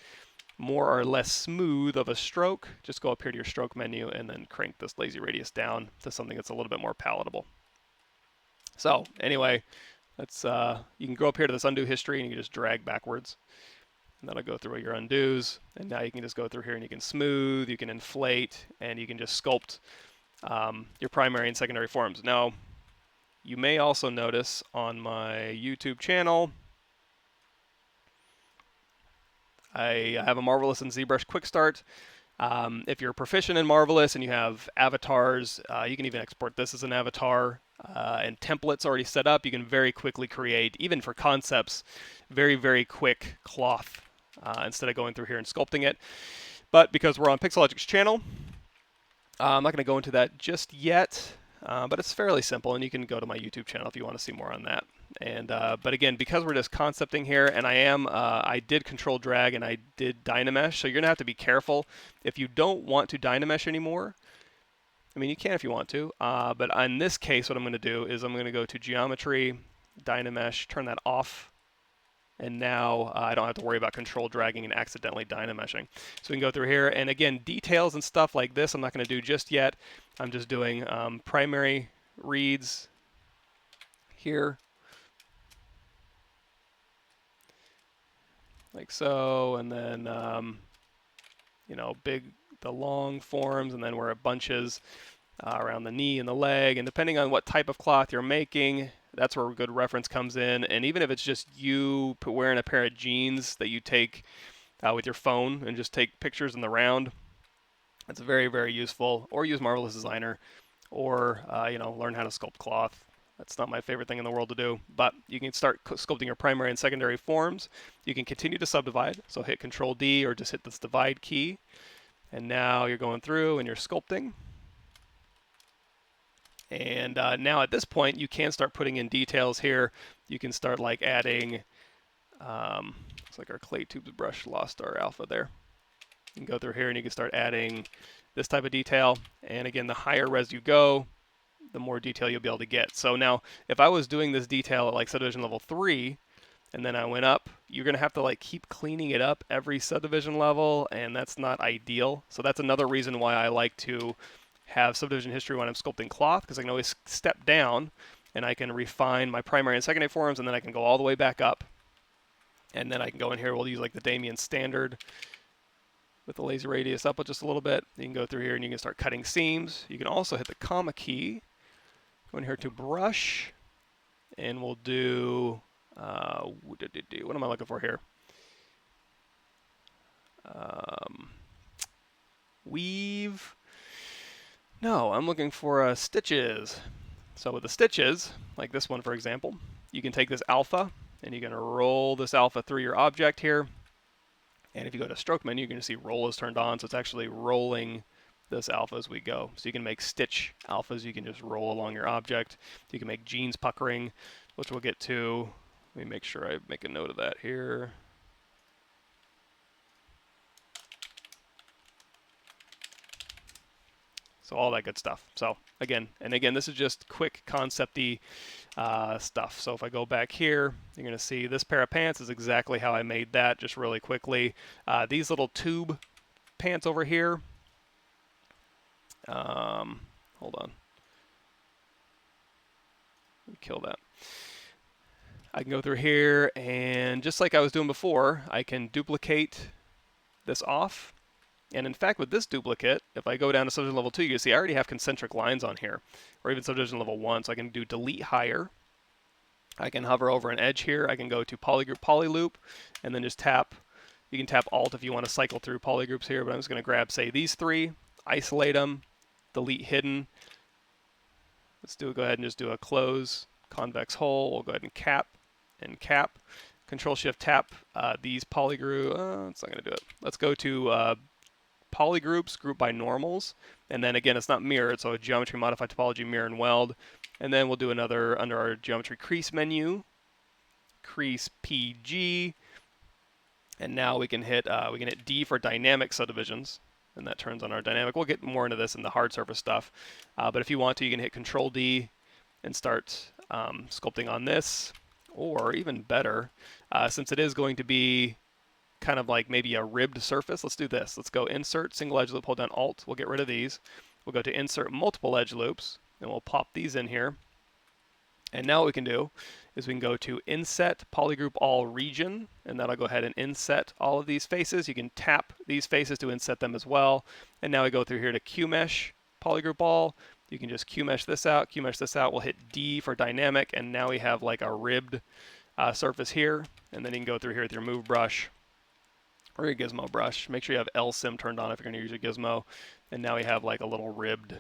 more or less smooth of a stroke, just go up here to your stroke menu and then crank this lazy radius down to something that's a little bit more palatable. So anyway, that's you can go up here to this undo history and you can just drag backwards. And that'll go through your undos. And now you can just go through here and you can smooth, you can inflate, and you can just sculpt your primary and secondary forms. Now, you may also notice on my YouTube channel, I have a Marvelous and ZBrush Quick Start. If you're proficient in Marvelous and you have avatars, you can even export this as an avatar. And templates already set up, you can very quickly create, even for concepts, very, very quick cloth instead of going through here and sculpting it. But because we're on Pixelogic's channel, I'm not going to go into that just yet, but it's fairly simple, and you can go to my YouTube channel if you want to see more on that. And but again, because we're just concepting here, and I did control drag and I did Dynamesh, so you're going to have to be careful. If you don't want to Dynamesh anymore, I mean, you can if you want to, but in this case, what I'm going to do is I'm going to go to Geometry, Dynamesh, turn that off, and now I don't have to worry about control dragging and accidentally Dynameshing. So we can go through here, and again, details and stuff like this I'm not going to do just yet. I'm just doing primary reads here, like so, and then you know, the long forms, and then where it bunches around the knee and the leg, and depending on what type of cloth you're making, that's where a good reference comes in. And even if it's just you wearing a pair of jeans that you take with your phone and just take pictures in the round, it's very, very useful. Or use Marvelous Designer, or you know, learn how to sculpt cloth. That's not my favorite thing in the world to do, but you can start sculpting your primary and secondary forms. You can continue to subdivide, so hit Control D or just hit this divide key, and now you're going through and you're sculpting. And now at this point, you can start putting in details here. You can start like adding, looks like our clay tubes brush lost our alpha there. You can go through here and you can start adding this type of detail. And again, the higher res you go, the more detail you'll be able to get. So now, if I was doing this detail at like subdivision level 3, and then I went up, you're going to have to like keep cleaning it up every subdivision level, and that's not ideal. So that's another reason why I like to have subdivision history when I'm sculpting cloth, because I can always step down and I can refine my primary and secondary forms, and then I can go all the way back up. And then I can go in here, we'll use like the Damien standard with the laser radius up just a little bit. You can go through here and you can start cutting seams. You can also hit the comma key, go in here to brush, and we'll do, what am I looking for here? Weave. No, I'm looking for stitches. So with the stitches, like this one for example, you can take this alpha and you're going to roll this alpha through your object here. And if you go to stroke menu, you're going to see roll is turned on, so it's actually rolling this alpha as we go. So you can make stitch alphas, you can just roll along your object. You can make jeans puckering, which we'll get to. Let me make sure I make a note of that here. So all that good stuff. So again, this is just quick concept-y stuff. So if I go back here, you're going to see this pair of pants is exactly how I made that, just really quickly. These little tube pants over here, hold on. Let me kill that. I can go through here, and just like I was doing before, I can duplicate this off. And in fact, with this duplicate, if I go down to subdivision level 2, you can see I already have concentric lines on here, or even subdivision level 1. So I can do delete higher. I can hover over an edge here. I can go to polygroup, polyloop, and then just tap. You can tap Alt if you want to cycle through polygroups here, but I'm just going to grab, say, these 3, isolate them, delete hidden. Let's go ahead and just do a close convex hole. We'll go ahead and cap and cap. Control Shift tap these polygroup. It's not going to do it. Let's go to polygroups, group by normals. And then again, it's not mirrored, so geometry, modify topology, mirror, and weld. And then we'll do another under our geometry crease menu, crease PG. And now we can hit D for dynamic subdivisions, and that turns on our dynamic. We'll get more into this in the hard surface stuff, but if you want to, you can hit Control D and start sculpting on this, or even better, since it is going to be kind of like maybe a ribbed surface. Let's do this. Let's go Insert Single Edge Loop. Hold down Alt. We'll get rid of these. We'll go to Insert Multiple Edge Loops, and we'll pop these in here. And now what we can do is we can go to Inset Polygroup All Region, and that'll go ahead and inset all of these faces. You can tap these faces to inset them as well. And now we go through here to QMesh Polygroup All. You can just QMesh this out, QMesh this out. We'll hit D for dynamic, and now we have like a ribbed surface here. And then you can go through here with your Move brush or your Gizmo brush. Make sure you have L.Sym turned on if you're going to use your Gizmo. And now we have like a little ribbed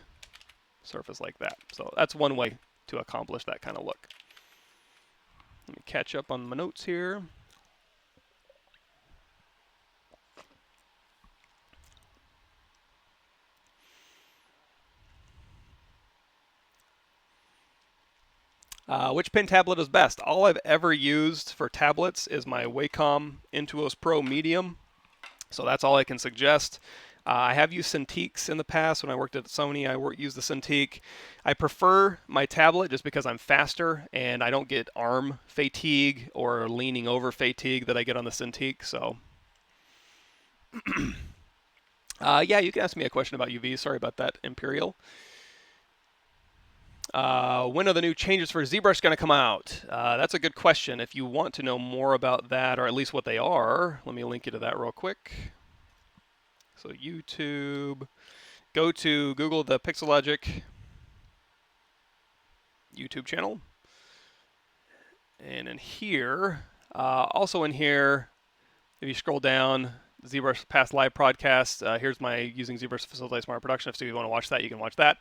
surface like that. So that's one way to accomplish that kind of look. Let me catch up on my notes here. Which pen tablet is best? All I've ever used for tablets is my Wacom Intuos Pro Medium. So that's all I can suggest. I have used Cintiqs in the past. When I worked at Sony, I used the Cintiq. I prefer my tablet just because I'm faster and I don't get arm fatigue or leaning over fatigue that I get on the Cintiq. So, yeah, you can ask me a question about UV. Sorry about that, Imperial. When are the new changes for ZBrush going to come out? That's a good question. If you want to know more about that, or at least what they are, let me link you to that real quick. So YouTube, go to Google the Pixelogic YouTube channel. And in here, also in here, if you scroll down, ZBrush past live broadcast, here's my using ZBrush to facilitate smart production. If you want to watch that, you can watch that.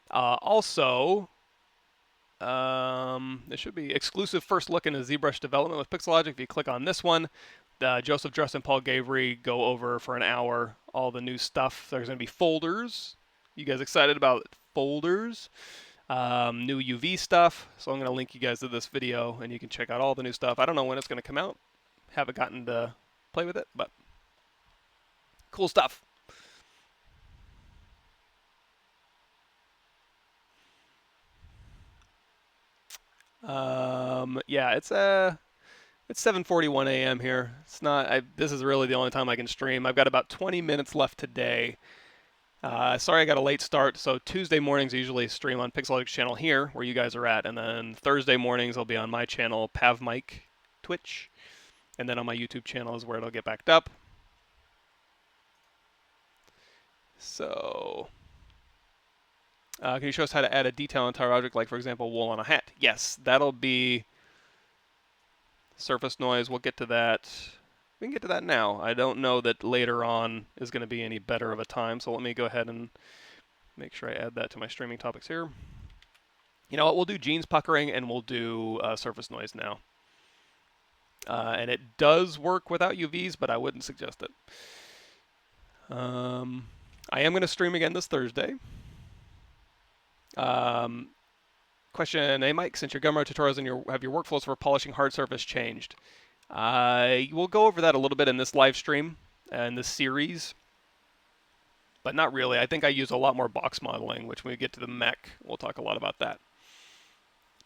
Also, there should be exclusive first look into ZBrush development with Pixelogic. If you click on this one, Joseph Drust and Paul Gavery go over for an hour all the new stuff. There's going to be folders. You guys excited about folders? New UV stuff. So I'm going to link you guys to this video, and you can check out all the new stuff. I don't know when it's going to come out. Haven't gotten to play with it, but cool stuff. Yeah, it's 7:41 a.m. here. It's not. This is really the only time I can stream. I've got about 20 minutes left today. Sorry I got a late start. So Tuesday mornings I usually stream on Pixelogic's channel here, where you guys are at, and then Thursday mornings I'll be on my channel, PavMike, Twitch, and then on my YouTube channel is where it'll get backed up. So, can you show us how to add a detail in entire object, like for example, wool on a hat? Yes, that'll be surface noise. We'll get to that. We can get to that now. I don't know that later on is going to be any better of a time, so let me go ahead and make sure I add that to my streaming topics here. You know what? We'll do Gene's puckering and we'll do surface noise now. And it does work without UVs, but I wouldn't suggest it. I am going to stream again this Thursday. Question, hey Mike, since your Gumroad tutorials and have your workflows for polishing hard surface changed? We'll go over that a little bit in this live stream and this series, but not really. I think I use a lot more box modeling, which when we get to the mech, we'll talk a lot about that.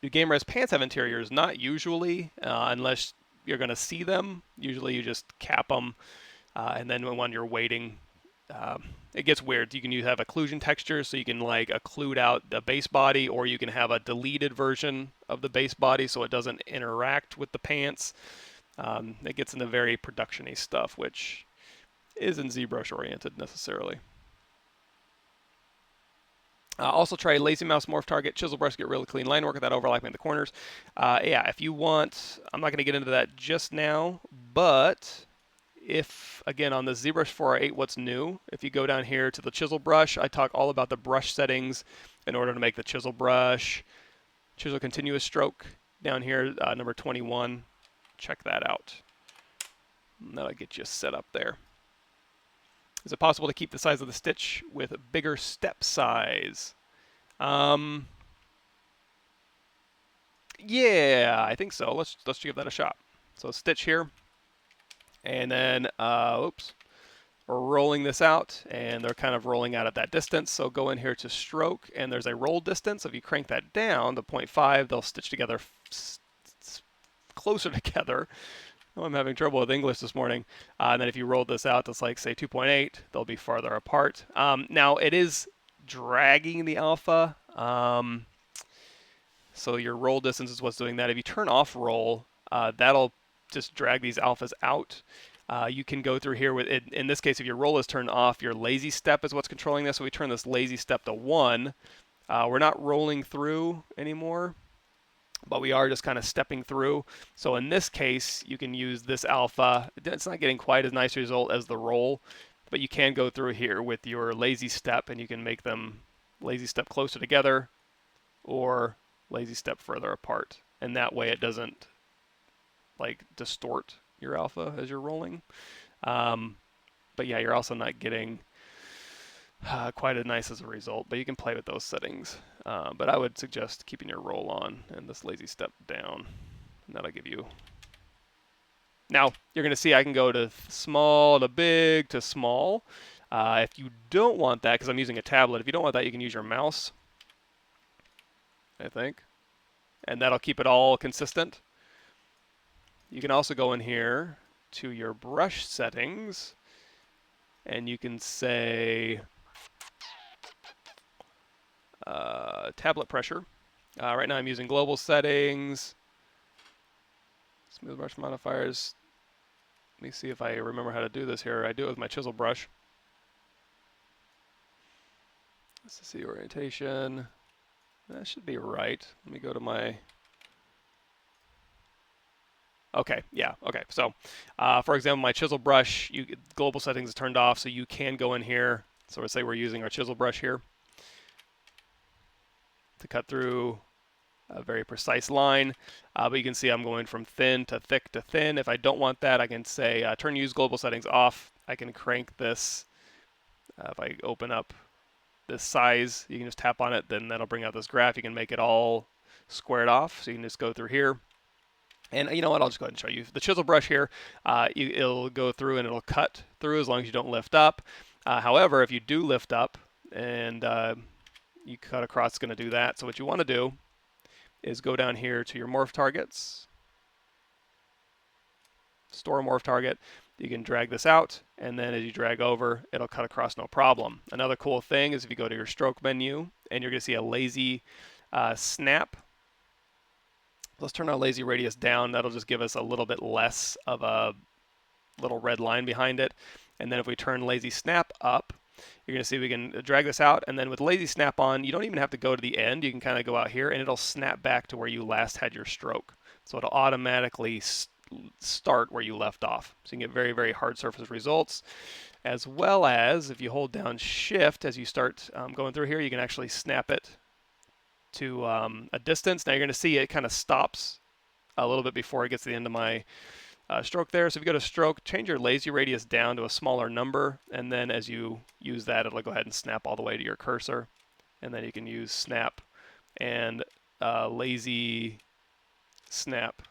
Do game res pants have interiors? Not usually, unless you're going to see them. Usually you just cap them, and then when you're waiting, it gets weird. You can have occlusion texture, so you can like occlude out the base body, or you can have a deleted version of the base body so it doesn't interact with the pants. It gets into very production-y stuff, which isn't ZBrush oriented necessarily. Also try lazy mouse morph target, chisel brush, get really clean line work without overlapping the corners. Yeah, if you want, I'm not going to get into that just now, but if, again, on the ZBrush 408, what's new, if you go down here to the chisel brush, I talk all about the brush settings in order to make the chisel brush, chisel continuous stroke down here, number 21. Check that out. And that'll get you set up there. Is it possible to keep the size of the stitch with a bigger step size? Yeah, I think so. Let's give that a shot. So stitch here, and then oops, we're rolling this out, and they're kind of rolling out at that distance. So go in here to stroke, and there's a roll distance. If you crank that down to 0.5, they'll stitch together closer together. Oh, I'm having trouble with English this morning. And then if you roll this out, that's like say 2.8, they'll be farther apart. Now it is dragging the alpha. So your roll distance is what's doing that. If you turn off roll, that'll just drag these alphas out. You can go through here with it. In this case, if your roll is turned off, your lazy step is what's controlling this. So we turn this lazy step to 1. We're not rolling through anymore, but we are just kind of stepping through. So in this case, you can use this alpha. It's not getting quite as nice a result as the roll, but you can go through here with your lazy step, and you can make them lazy step closer together or lazy step further apart. And that way it doesn't like distort your alpha as you're rolling. But yeah, you're also not getting quite as nice as a result, but you can play with those settings. But I would suggest keeping your roll on and this lazy step down, and that'll give you. Now you're going to see I can go to small to big to small. If you don't want that, because I'm using a tablet, if you don't want that, you can use your mouse, I think, and that'll keep it all consistent. You can also go in here to your brush settings, and you can say tablet pressure. Right now I'm using global settings, smooth brush modifiers. Let me see if I remember how to do this here. I do it with my chisel brush. Let's see, orientation. That should be right. Let me go to my. Okay, yeah, okay. So, for example, my chisel brush, global settings is turned off, so you can go in here. So let's say we're using our chisel brush here to cut through a very precise line. But you can see I'm going from thin to thick to thin. If I don't want that, I can say turn use global settings off. I can crank this. If I open up this size, you can just tap on it, then that'll bring out this graph. You can make it all squared off. So you can just go through here. And you know what, I'll just go ahead and show you. The chisel brush here, it'll go through and it'll cut through as long as you don't lift up. However, if you do lift up and you cut across, it's going to do that. So what you want to do is go down here to your morph targets, store morph target. You can drag this out, and then as you drag over, it'll cut across no problem. Another cool thing is if you go to your stroke menu, and you're going to see a lazy snap. Let's turn our lazy radius down. That'll just give us a little bit less of a little red line behind it. And then if we turn lazy snap up, you're going to see we can drag this out. And then with lazy snap on, you don't even have to go to the end. You can kind of go out here, and it'll snap back to where you last had your stroke. So it'll automatically start where you left off. So you can get very, very hard surface results. As well as if you hold down shift as you start going through here, you can actually snap it to a distance. Now you're going to see it kind of stops a little bit before it gets to the end of my stroke there. So if you go to stroke, change your lazy radius down to a smaller number, and then as you use that, it'll go ahead and snap all the way to your cursor. And then you can use snap and lazy snap.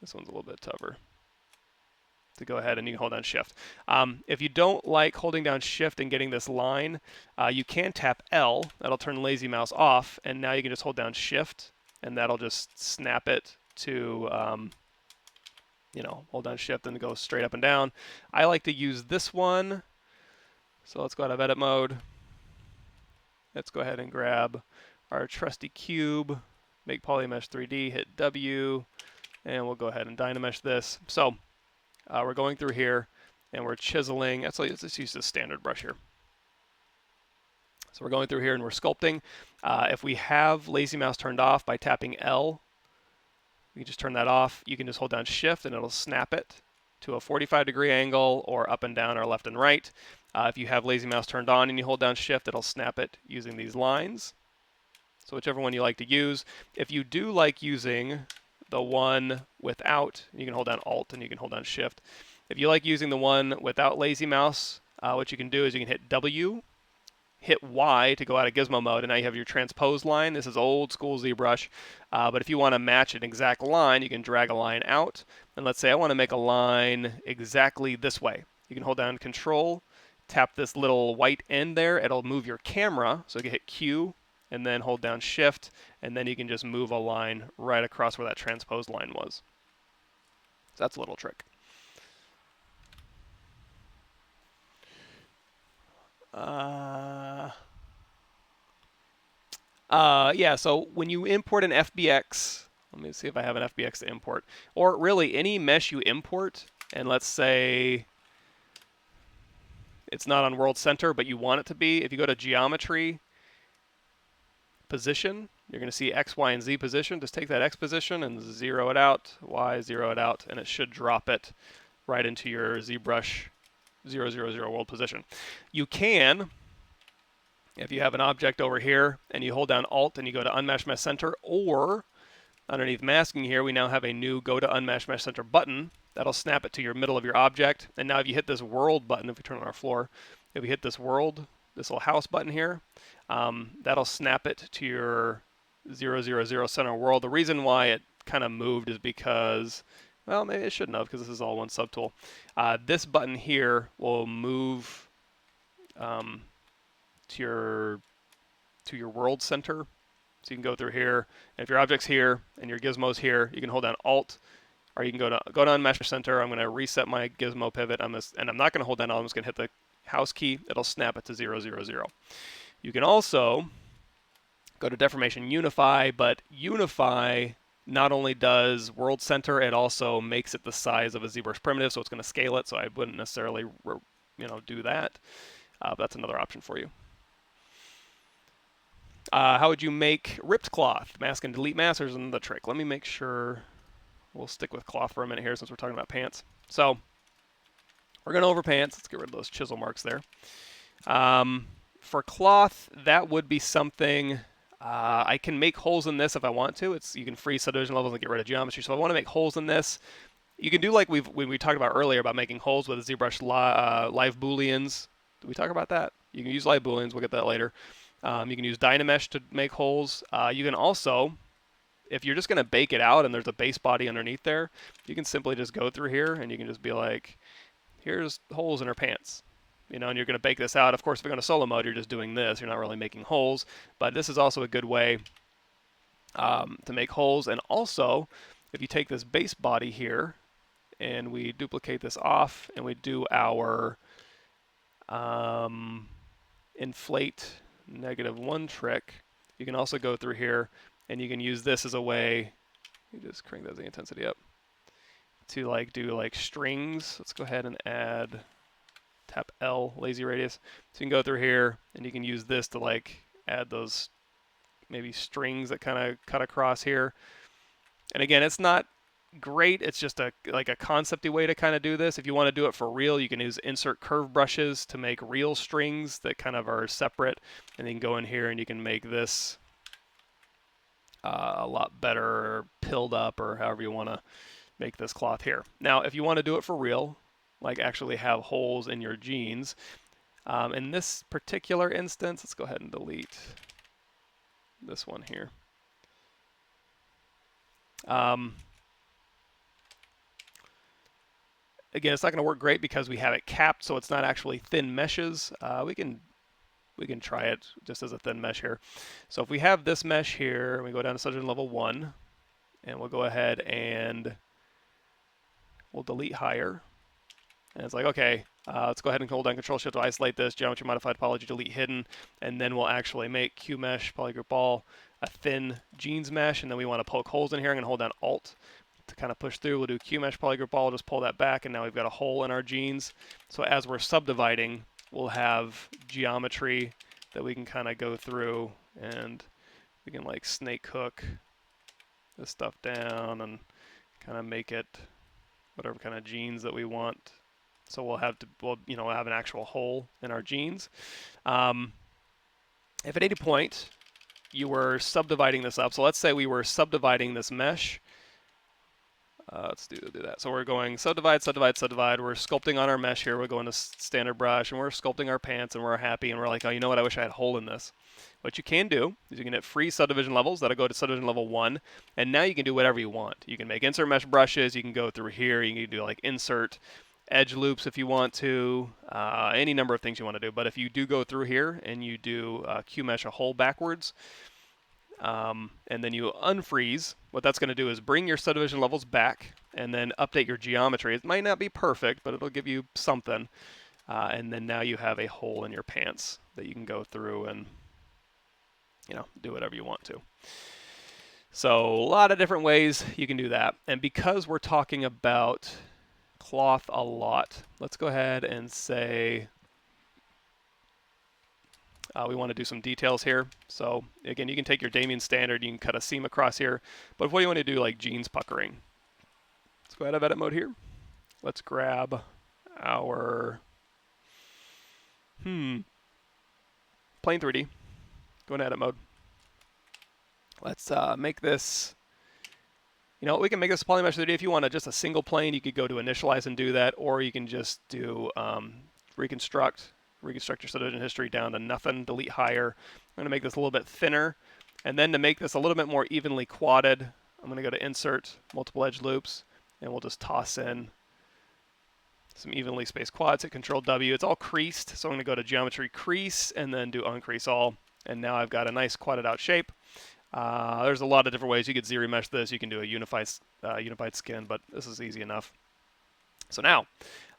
This one's a little bit tougher to go ahead, and you can hold down shift. If you don't like holding down shift and getting this line, you can tap L. That'll turn lazy mouse off, and now you can just hold down shift, and that'll just snap it to, hold down shift and go straight up and down. I like to use this one, so let's go out of edit mode. Let's go ahead and grab our trusty cube, make polymesh 3D, hit W, and we'll go ahead and Dynamesh this. So we're going through here, and we're chiseling. Actually, let's just use the standard brush here. So we're going through here, and we're sculpting. If we have lazy mouse turned off, by tapping L, You can just turn that off. You can just hold down Shift and it'll snap it to a 45-degree angle, or up and down, or left and right. If you have lazy mouse turned on and you hold down Shift, it'll snap it using these lines. So whichever one you like to use. If you do like using the one without, you can hold down Alt and you can hold down Shift. If you like using the one without lazy mouse, what you can do is you can hit W, hit Y to go out of gizmo mode, and now you have your transpose line. This is old school ZBrush, but if you want to match an exact line, you can drag a line out. And let's say I want to make a line exactly this way. You can hold down Control, tap this little white end there. It'll move your camera, so you can hit Q, and then hold down Shift, and then you can just move a line right across where that transpose line was. So that's a little trick. Yeah, so when you import an FBX, let me see if I have an FBX to import, or really any mesh you import, and let's say it's not on world center, but you want it to be. If you go to geometry, position, you're going to see X, Y, and Z position. Just take that X position and zero it out, Y, zero it out, and it should drop it right into your ZBrush 000 world position. You can, if you have an object over here and you hold down Alt and you go to Unmatched Mesh Center, or underneath masking here, we now have a new Go to Unmatched Mesh Center button. That'll snap it to your middle of your object. And now if you hit this world button, if we turn on our floor, if we hit this world, this little house button here, that'll snap it to your 000 center world. The reason why it kind of moved is because, well, maybe it shouldn't have, because this is all one subtool. This button here will move to your world center. So you can go through here, and if your object's here and your gizmo's here, you can hold down Alt, or you can go to Unmatched Center. I'm going to reset my gizmo pivot, and I'm not going to hold down Alt. I'm just going to hit the house key. It'll snap it to 000. You can also go to Deformation Unify, but Unify not only does world center, it also makes it the size of a ZBrush primitive, so it's going to scale it. So I wouldn't necessarily, do that. But that's another option for you. How would you make ripped cloth? Mask and delete mask, there's another trick. Let me make sure. We'll stick with cloth for a minute here since we're talking about pants. So we're going over pants. Let's get rid of those chisel marks there. For cloth, that would be something. I can make holes in this if I want to. You can freeze subdivision levels and get rid of geometry. So if I want to make holes in this, you can do like we talked about earlier about making holes with ZBrush live booleans. Did we talk about that? You can use live booleans. We'll get that later. You can use Dynamesh to make holes. You can also, if you're just going to bake it out and there's a base body underneath there, you can simply just go through here and you can just be like, here's holes in her pants. And you're going to bake this out. Of course, if you're going to solo mode, you're just doing this. You're not really making holes. But this is also a good way to make holes. And also, if you take this base body here and we duplicate this off and we do our inflate -1 trick, you can also go through here and you can use this as a way, you just crank the intensity up, to do strings. Let's go ahead and add, tap L, lazy radius. So you can go through here and you can use this to add those maybe strings that kind of cut across here. And again, it's not great. It's just a concepty way to kind of do this. If you want to do it for real, you can use insert curve brushes to make real strings that kind of are separate, and you can go in here and you can make this a lot better, or pilled up, or however you want to make this cloth here. Now, if you want to do it for real, actually have holes in your jeans, in this particular instance, let's go ahead and delete this one here. Again, it's not going to work great because we have it capped, so it's not actually thin meshes. We can try it just as a thin mesh here. So if we have this mesh here, we go down to subdivision level 1, and we'll go ahead and we'll delete higher. And it's like, okay, let's go ahead and hold down Control Shift to isolate this, geometry modified topology, delete hidden, and then we'll actually make Q mesh, polygroup all, a thin jeans mesh, and then we want to poke holes in here. I'm going to hold down Alt to kind of push through. We'll do Q mesh, polygroup all, just pull that back, and now we've got a hole in our jeans. So as we're subdividing, we'll have geometry that we can kind of go through, and we can snake hook this stuff down and kind of make it whatever kind of genes that we want. So we'll have an actual hole in our genes. If at any point you were subdividing this up, so let's say we were subdividing this mesh. Let's do that. So we're going subdivide, subdivide, subdivide. We're sculpting on our mesh here. We're going to standard brush, and we're sculpting our pants, and we're happy, and we're like, oh, you know what? I wish I had a hole in this. What you can do is you can hit free subdivision levels. That'll go to subdivision level 1, and now you can do whatever you want. You can make insert mesh brushes. You can go through here. You can do like insert edge loops if you want to, any number of things you want to do. But if you do go through here and you do QMesh a hole backwards, and then you unfreeze, what that's going to do is bring your subdivision levels back and then update your geometry. It might not be perfect, but it'll give you something. And then now you have a hole in your pants that you can go through and do whatever you want to. So a lot of different ways you can do that. And because we're talking about cloth a lot, let's go ahead and say we want to do some details here. So again, you can take your Damien standard, you can cut a seam across here, but what do you want to do, like jeans puckering? Let's go out of edit mode here. Let's grab our plain 3D. Go into edit mode. Let's make this, we can make this polymesh 3D. If you want just a single plane, you could go to initialize and do that, or you can just do reconstruct your subdivision history down to nothing, delete higher. I'm going to make this a little bit thinner, and then to make this a little bit more evenly quadded, I'm going to go to insert multiple edge loops, and we'll just toss in some evenly spaced quads. Hit Control W. It's all creased, so I'm going to go to geometry crease and then do uncrease all, and now I've got a nice quadded out shape. There's a lot of different ways you could Z-remesh this. You can do a unified skin, but this is easy enough. So now,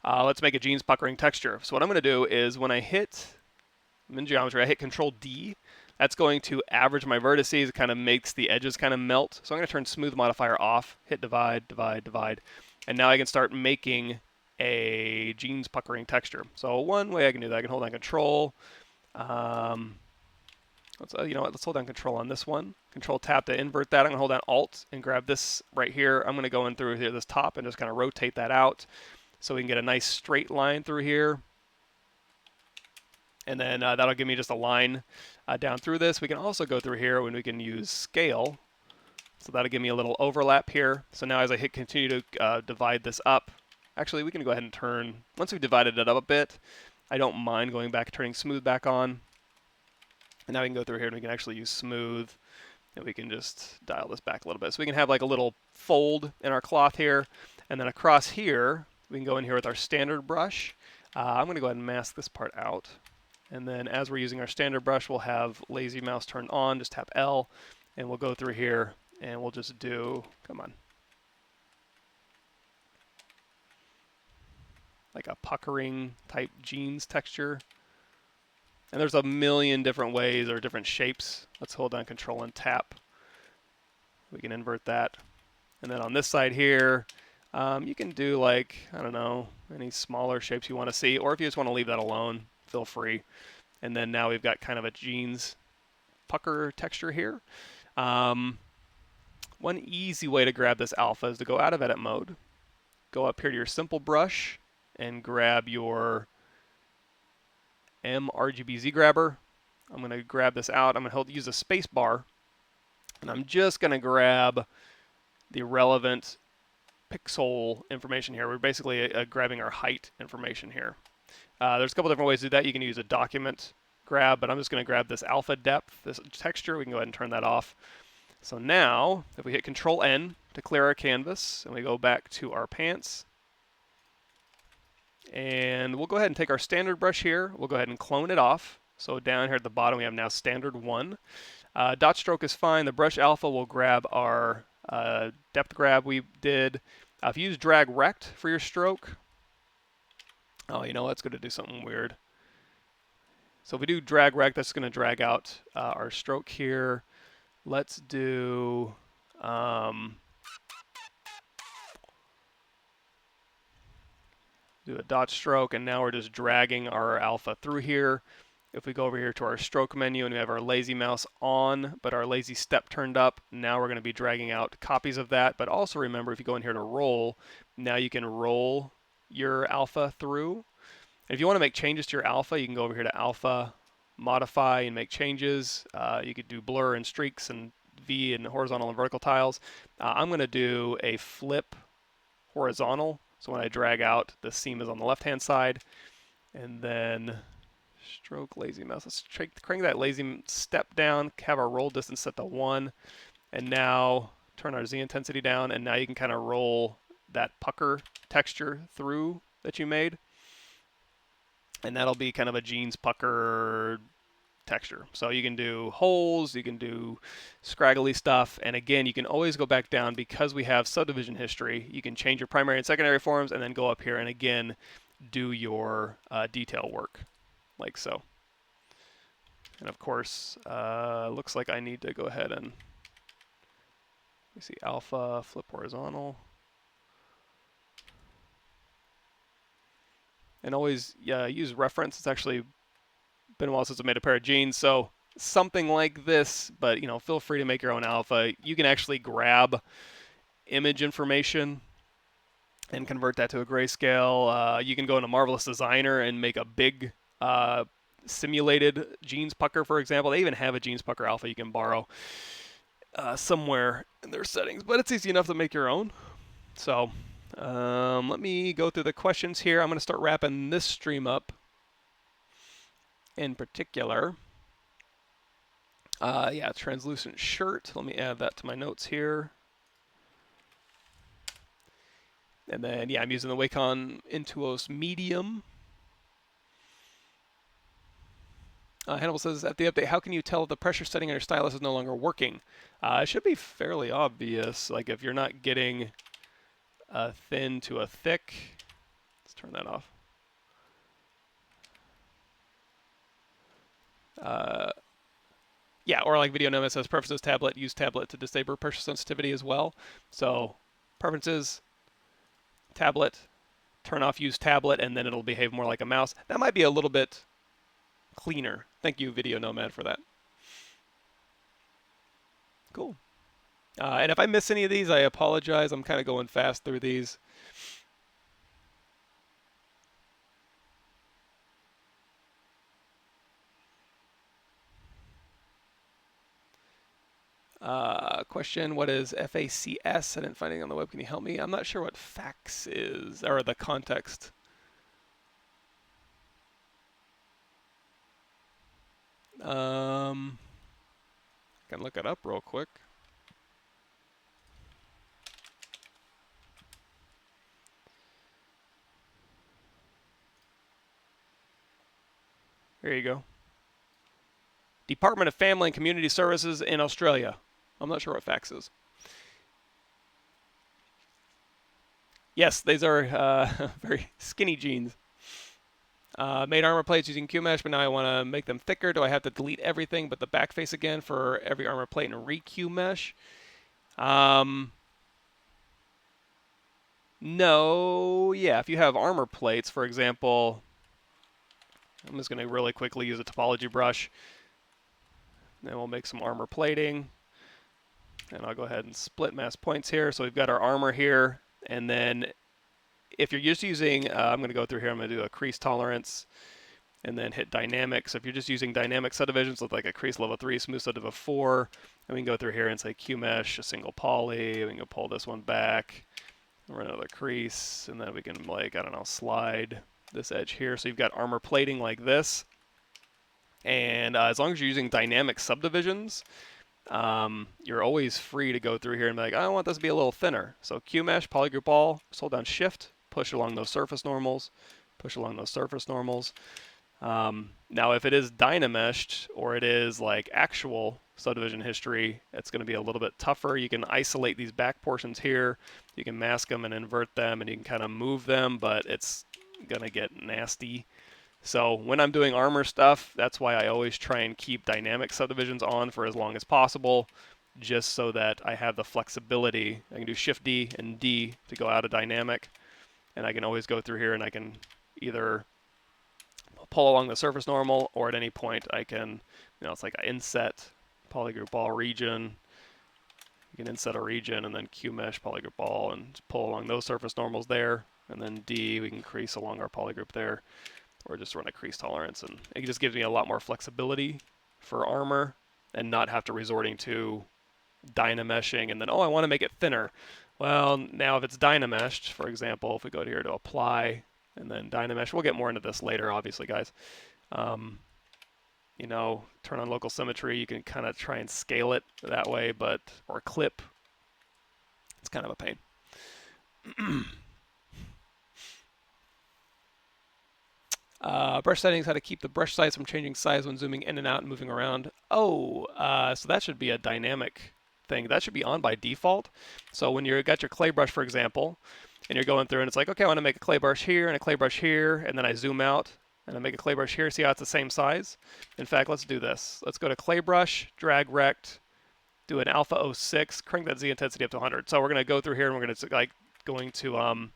let's make a jeans puckering texture. So what I'm going to do is when I'm in geometry, I hit Control D. That's going to average my vertices. It kind of makes the edges kind of melt. So I'm going to turn smooth modifier off, hit divide, divide, divide, and now I can start making a jeans puckering texture. So one way I can do that, I can hold down Control. Let's hold down Control on this one. Control Tab to invert that. I'm going to hold down Alt and grab this right here. I'm going to go in through here, this top, and just kind of rotate that out so we can get a nice straight line through here. And then that'll give me just a line down through this. We can also go through here when we can use scale. So that'll give me a little overlap here. So now as I hit continue to divide this up, actually we can go ahead and turn, once we've divided it up a bit, I don't mind going back, turning smooth back on. And now we can go through here and we can actually use smooth, and we can just dial this back a little bit. So we can have like a little fold in our cloth here, and then across here, we can go in here with our standard brush. I'm going to go ahead and mask this part out. And then as we're using our standard brush, we'll have lazy mouse turned on, just tap L, and we'll go through here, and we'll just do, come on, like a puckering type jeans texture. And there's a million different ways or different shapes. Let's hold down Control and tap. We can invert that. And then on this side here, you can do like, I don't know, any smaller shapes you want to see, or if you just want to leave that alone, feel free. And then now we've got kind of a jeans pucker texture here. One easy way to grab this alpha is to go out of edit mode, go up here to your simple brush, and grab your MRGBZ grabber. I'm going to grab this out. I'm going to use a space bar, and I'm just going to grab the relevant pixel information here. We're basically grabbing our height information here. There's a couple different ways to do that. You can use a document grab, but I'm just going to grab this alpha depth, this texture. We can go ahead and turn that off. So now, if we hit Control N to clear our canvas, and we go back to our pants, and we'll go ahead and take our standard brush here. We'll go ahead and clone it off. So down here at the bottom, we have now standard 1. Dot stroke is fine. The brush alpha will grab our depth grab we did. If you use drag rect for your stroke, oh, you know what? It's going to do something weird. So if we do drag rect, that's going to drag out our stroke here. Let's do do a dot stroke, and now we're just dragging our alpha through here. If we go over here to our stroke menu and we have our lazy mouse on, but our lazy step turned up, now we're going to be dragging out copies of that. But also remember, if you go in here to roll, now you can roll your alpha through. And if you want to make changes to your alpha, you can go over here to alpha, modify, and make changes. You could do blur and streaks and V and horizontal and vertical tiles. I'm going to do a flip horizontal. So when I drag out, the seam is on the left-hand side. And then stroke lazy mouse. Let's crank that lazy step down, have our roll distance set to 1, and now turn our Z intensity down, and now you can kind of roll that pucker texture through that you made. And that'll be kind of a jeans pucker texture. So you can do holes, you can do scraggly stuff, and again, you can always go back down because we have subdivision history. You can change your primary and secondary forms, and then go up here and again do your detail work, like so. And of course, looks like I need to go ahead and, let me see, alpha, flip horizontal. And always use reference. It's actually been a while since I made a pair of jeans, so something like this, but you know, feel free to make your own alpha. You can actually grab image information and convert that to a grayscale. You can go into Marvelous Designer and make a big simulated jeans pucker, for example. They even have a jeans pucker alpha you can borrow somewhere in their settings, but it's easy enough to make your own. So let me go through the questions here. I'm going to start wrapping this stream up in particular. Yeah, translucent shirt. Let me add that to my notes here. And then, yeah, I'm using the Wacom Intuos Medium. Hannibal says, at the update, how can you tell if the pressure setting on your stylus is no longer working? It should be fairly obvious. Like if you're not getting a thin to a thick, let's turn that off. Yeah, or like Video Nomad says, preferences tablet, use tablet to disable pressure sensitivity as well. So preferences, tablet, turn off use tablet, and then it'll behave more like a mouse. That might be a little bit cleaner. Thank you, Video Nomad, for that. Cool. And if I miss any of these, I apologize. I'm kind of going fast through these. Question, what is FACS? I didn't find it on the web. Can you help me? I'm not sure what fax is, or the context. I can look it up real quick. There you go. Department of Family and Community Services in Australia. I'm not sure what fax is. Yes, these are very skinny jeans. Made armor plates using QMesh, but now I want to make them thicker. Do I have to delete everything but the backface again for every armor plate and re-QMesh? No, yeah, if you have armor plates, for example, I'm just going to really quickly use a topology brush. Then we'll make some armor plating. And I'll go ahead and split mass points here. So we've got our armor here. And then if you're just using, I'm going to go through here, I'm going to do a crease tolerance and then hit dynamic. So if you're just using dynamic subdivisions with like a crease level 3, smooth subdiv of 4, and we can go through here and say QMesh, a single poly, we can go pull this one back, run another crease, and then we can, like, I don't know, slide this edge here. So you've got armor plating like this. And as long as you're using dynamic subdivisions, you're always free to go through here and be like, I want this to be a little thinner. So QMesh, polygroup all, just hold down shift, push along those surface normals, push along those surface normals. Now if it is Dynameshed or it is like actual subdivision history, it's going to be a little bit tougher. You can isolate these back portions here, you can mask them and invert them, and you can kind of move them, but it's going to get nasty. So when I'm doing armor stuff, that's why I always try and keep dynamic subdivisions on for as long as possible, just so that I have the flexibility. I can do Shift D and D to go out of dynamic, and I can always go through here and I can either pull along the surface normal, or at any point I can, it's like inset polygroup all region. You can inset a region and then QMesh polygroup all and pull along those surface normals there. And then D, we can crease along our polygroup there, or just run a crease tolerance. And it just gives me a lot more flexibility for armor and not have to resorting to Dynameshing and then, I want to make it thinner. Well, now if it's Dynameshed, for example, if we go here to apply and then Dynamesh, we'll get more into this later, obviously, guys. Turn on local symmetry. You can kind of try and scale it that way, or clip. It's kind of a pain. Brush settings, how to keep the brush size from changing size when zooming in and out and moving around. So that should be a dynamic thing. That should be on by default. So when you've got your clay brush, for example, and you're going through and it's like, okay, I want to make a clay brush here and a clay brush here, and then I zoom out and I make a clay brush here. See how it's the same size? In fact, let's do this. Let's go to clay brush, drag rect, do an alpha 06, crank that Z intensity up to 100. So we're going to go through here and we're going to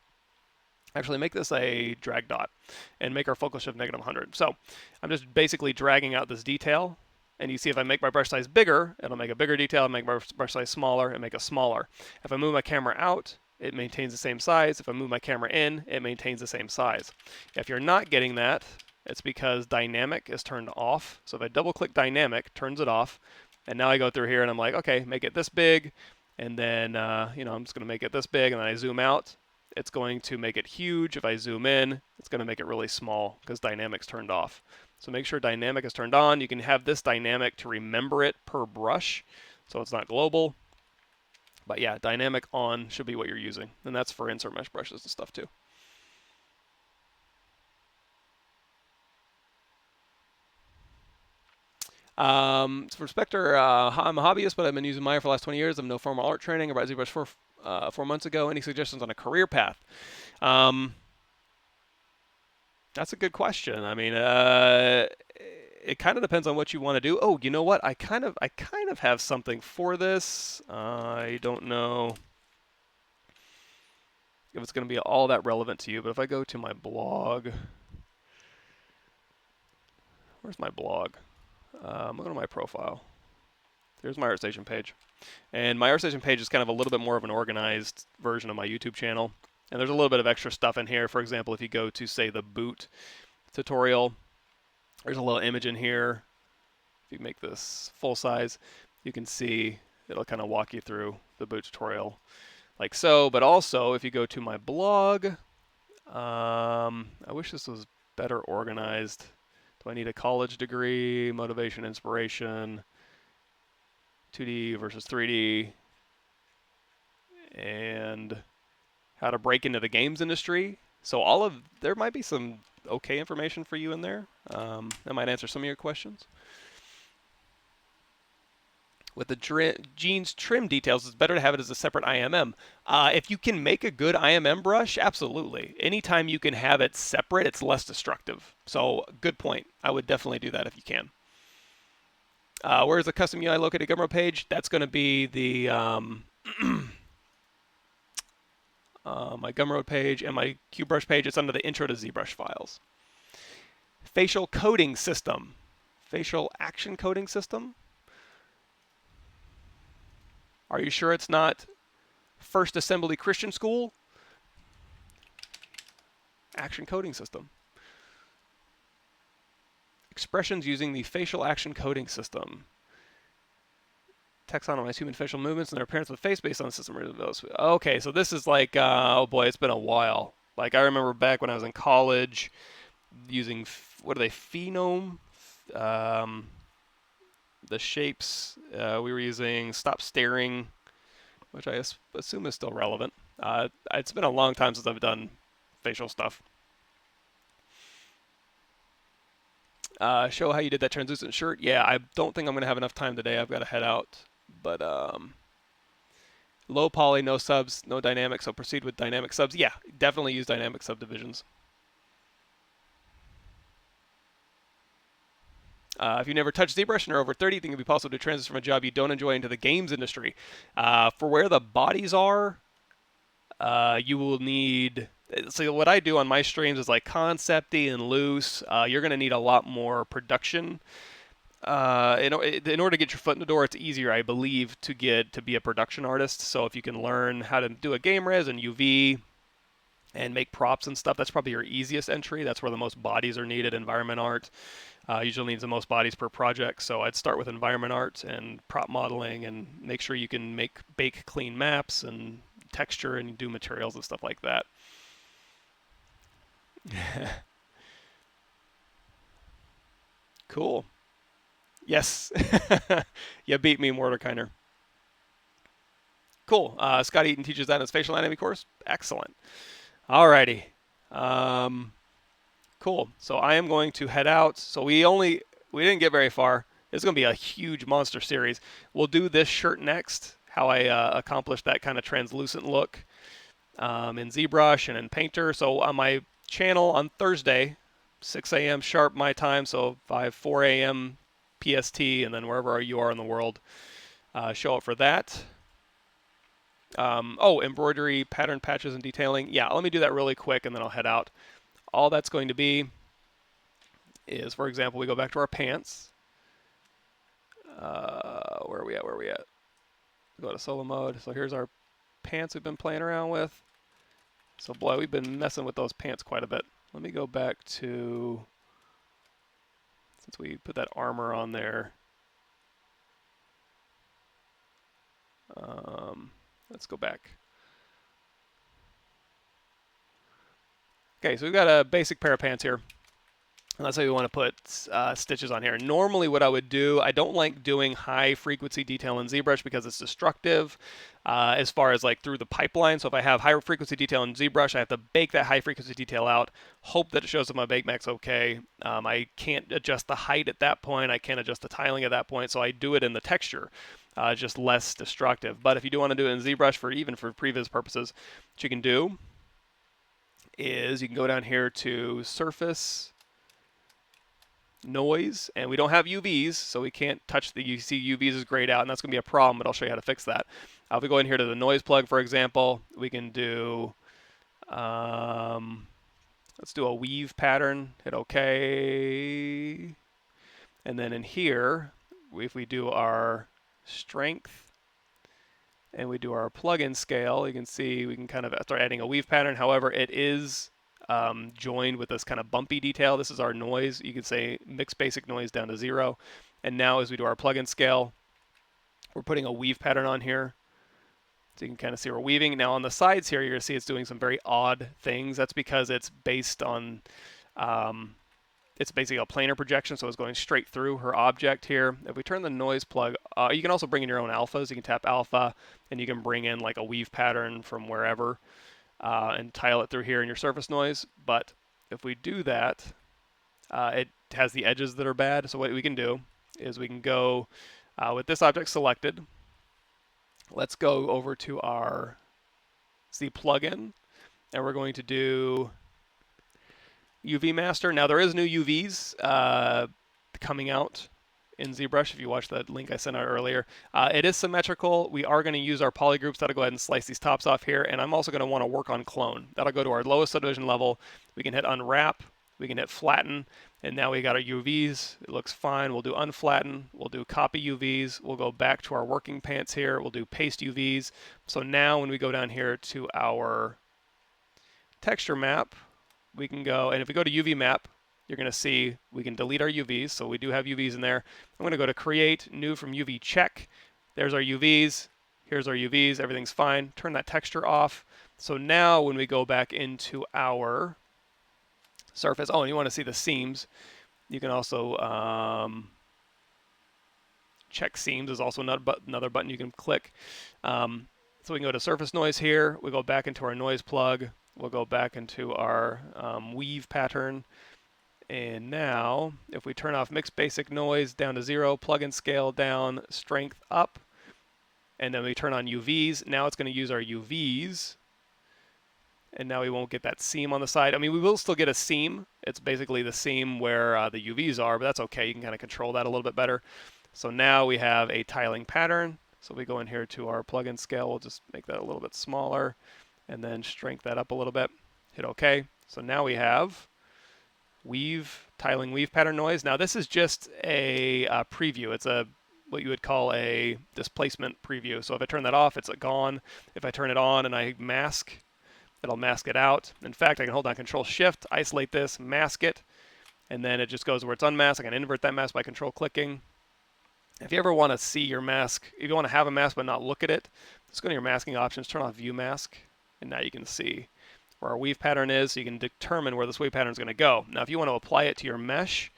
actually make this a drag dot and make our focal shift -100. So I'm just basically dragging out this detail, and you see if I make my brush size bigger, it'll make a bigger detail, make my brush size smaller, and make a smaller. If I move my camera out, it maintains the same size. If I move my camera in, it maintains the same size. If you're not getting that, it's because dynamic is turned off. So if I double click dynamic, turns it off, and now I go through here and I'm like, okay, make it this big, and then I'm just going to make it this big, and then I zoom out. It's going to make it huge. If I zoom in, it's going to make it really small because dynamic's turned off. So make sure dynamic is turned on. You can have this dynamic to remember it per brush, so it's not global. But yeah, dynamic on should be what you're using, and that's for insert mesh brushes and stuff too. For Spectre, I'm a hobbyist, but I've been using Maya for the last 20 years. I'm no formal art training. I bought ZBrush 4 months ago. Any suggestions on a career path? That's a good question. I mean, it kind of depends on what you want to do. Oh, you know what? I kind of have something for this. I don't know if it's going to be all that relevant to you, but if I go to my blog, where's my blog? I'm going to my profile. There's my ArtStation page. And my ArtStation page is kind of a little bit more of an organized version of my YouTube channel. And there's a little bit of extra stuff in here. For example, if you go to, say, the boot tutorial, there's a little image in here. If you make this full size, you can see it'll kind of walk you through the boot tutorial like so. But also, if you go to my blog, I wish this was better organized. Do I need a college degree, motivation, inspiration, 2D versus 3D, and how to break into the games industry? So there might be some okay information for you in there. That might answer some of your questions. With the jeans trim details, it's better to have it as a separate IMM. If you can make a good IMM brush, absolutely. Anytime you can have it separate, it's less destructive. So good point. I would definitely do that if you can. Where's the custom UI located Gumroad page? That's going to be the my Gumroad page and my QBrush page. It's under the intro to ZBrush files. Facial coding system. Facial action coding system. Are you sure it's not First Assembly Christian School? Action coding system. Expressions using the facial action coding system. Text anonymize human facial movements and their appearance with face based on the system. Okay, so this is like, oh boy, it's been a while. Like I remember back when I was in college using, what are they, Phenome? The shapes, we were using Stop Staring, which I assume is still relevant. It's been a long time since I've done facial stuff. Show how you did that translucent shirt. Yeah, I don't think I'm going to have enough time today. I've got to head out. But low poly, no subs, no dynamic, so proceed with dynamic subs. Yeah, definitely use dynamic subdivisions. If you never touched ZBrush and are over 30, you think it would be possible to transition from a job you don't enjoy into the games industry. For where the bodies are, you will need So what I do on my streams is like concepty and loose. You're going to need a lot more production. In order to get your foot in the door, it's easier, I believe, to be a production artist. So if you can learn how to do a game res and UV and make props and stuff, that's probably your easiest entry. That's where the most bodies are needed. Environment art usually needs the most bodies per project. So I'd start with environment art and prop modeling and make sure you can bake clean maps and texture and do materials and stuff like that. Cool. Yes. You beat me, Mordekainer. Cool. Scott Eaton teaches that in his facial anatomy course. Excellent. Alrighty. Cool. So I am going to head out. So we didn't get very far. It's going to be a huge monster series. We'll do this shirt next, how I accomplished that kind of translucent look in ZBrush and in Painter. So on my channel on Thursday, 6 a.m. sharp my time, so 4 a.m. PST, and then wherever you are in the world, show up for that. Embroidery, pattern patches, and detailing. Yeah, let me do that really quick, and then I'll head out. All that's going to be is, for example, we go back to our pants. Where are we at? Go to solo mode. So here's our pants we've been playing around with. So boy, we've been messing with those pants quite a bit. Let me go back to, since we put that armor on there. Let's go back. Okay, so we've got a basic pair of pants here. And let's say we want to put stitches on here. Normally what I would do, I don't like doing high frequency detail in ZBrush because it's destructive as far as like through the pipeline. So if I have high frequency detail in ZBrush, I have to bake that high frequency detail out, hope that it shows up my bake max okay. I can't adjust the height at that point. I can't adjust the tiling at that point. So I do it in the texture, just less destructive. But if you do want to do it in ZBrush even for previs purposes, what you can do is you can go down here to surface, noise, and we don't have UVs, so we can't touch you see UVs is grayed out, and that's going to be a problem, but I'll show you how to fix that. If we go in here to the noise plug, for example, we can do, let's do a weave pattern, hit OK, and then in here, if we do our strength, and we do our plugin scale, you can see we can kind of start adding a weave pattern. However, it is joined with this kind of bumpy detail. This is our noise. You could say mix basic noise down to 0. And now as we do our plugin scale, we're putting a weave pattern on here. So you can kind of see we're weaving. Now on the sides here, you're going to see it's doing some very odd things. That's because it's based on, it's basically a planar projection, so it's going straight through her object here. If we turn the noise plug, you can also bring in your own alphas. You can tap alpha, and you can bring in like a weave pattern from wherever. And tile it through here in your surface noise. But if we do that, it has the edges that are bad. So what we can do is we can go with this object selected. Let's go over to our Z plugin, and we're going to do UV master. Now there is new UVs coming out in ZBrush, if you watch that link I sent out earlier. It is symmetrical. We are going to use our polygroups. That'll go ahead and slice these tops off here, and I'm also going to want to work on clone. That'll go to our lowest subdivision level. We can hit unwrap, we can hit flatten, and now we got our UVs. It looks fine. We'll do unflatten, we'll do copy UVs, we'll go back to our working pants here, we'll do paste UVs. So now when we go down here to our texture map, we can go, and if we go to UV map, you're going to see we can delete our UVs, so we do have UVs in there. I'm going to go to create, new from UV check. There's our UVs. Here's our UVs. Everything's fine. Turn that texture off. So now when we go back into our surface, and you want to see the seams, you can also check seams is also another button you can click. So we can go to surface noise here. We go back into our noise plug. We'll go back into our weave pattern. And now, if we turn off mix basic noise down to 0, plugin scale down, strength up, and then we turn on UVs, now it's going to use our UVs, and now we won't get that seam on the side. I mean, we will still get a seam. It's basically the seam where the UVs are, but that's okay. You can kind of control that a little bit better. So now we have a tiling pattern. So we go in here to our plugin scale. We'll just make that a little bit smaller, and then strength that up a little bit. Hit OK. So now we have tiling weave pattern noise. Now this is just a preview. It's what you would call a displacement preview. So if I turn that off, it's gone. If I turn it on and I mask, it'll mask it out. In fact, I can hold down Control Shift, isolate this, mask it, and then it just goes where it's unmasked. I can invert that mask by Control clicking. If you ever want to see your mask, if you want to have a mask but not look at it, just go to your masking options, turn off View Mask, and now you can see where our weave pattern is, so you can determine where this weave pattern is going to go. Now if you want to apply it to your mesh,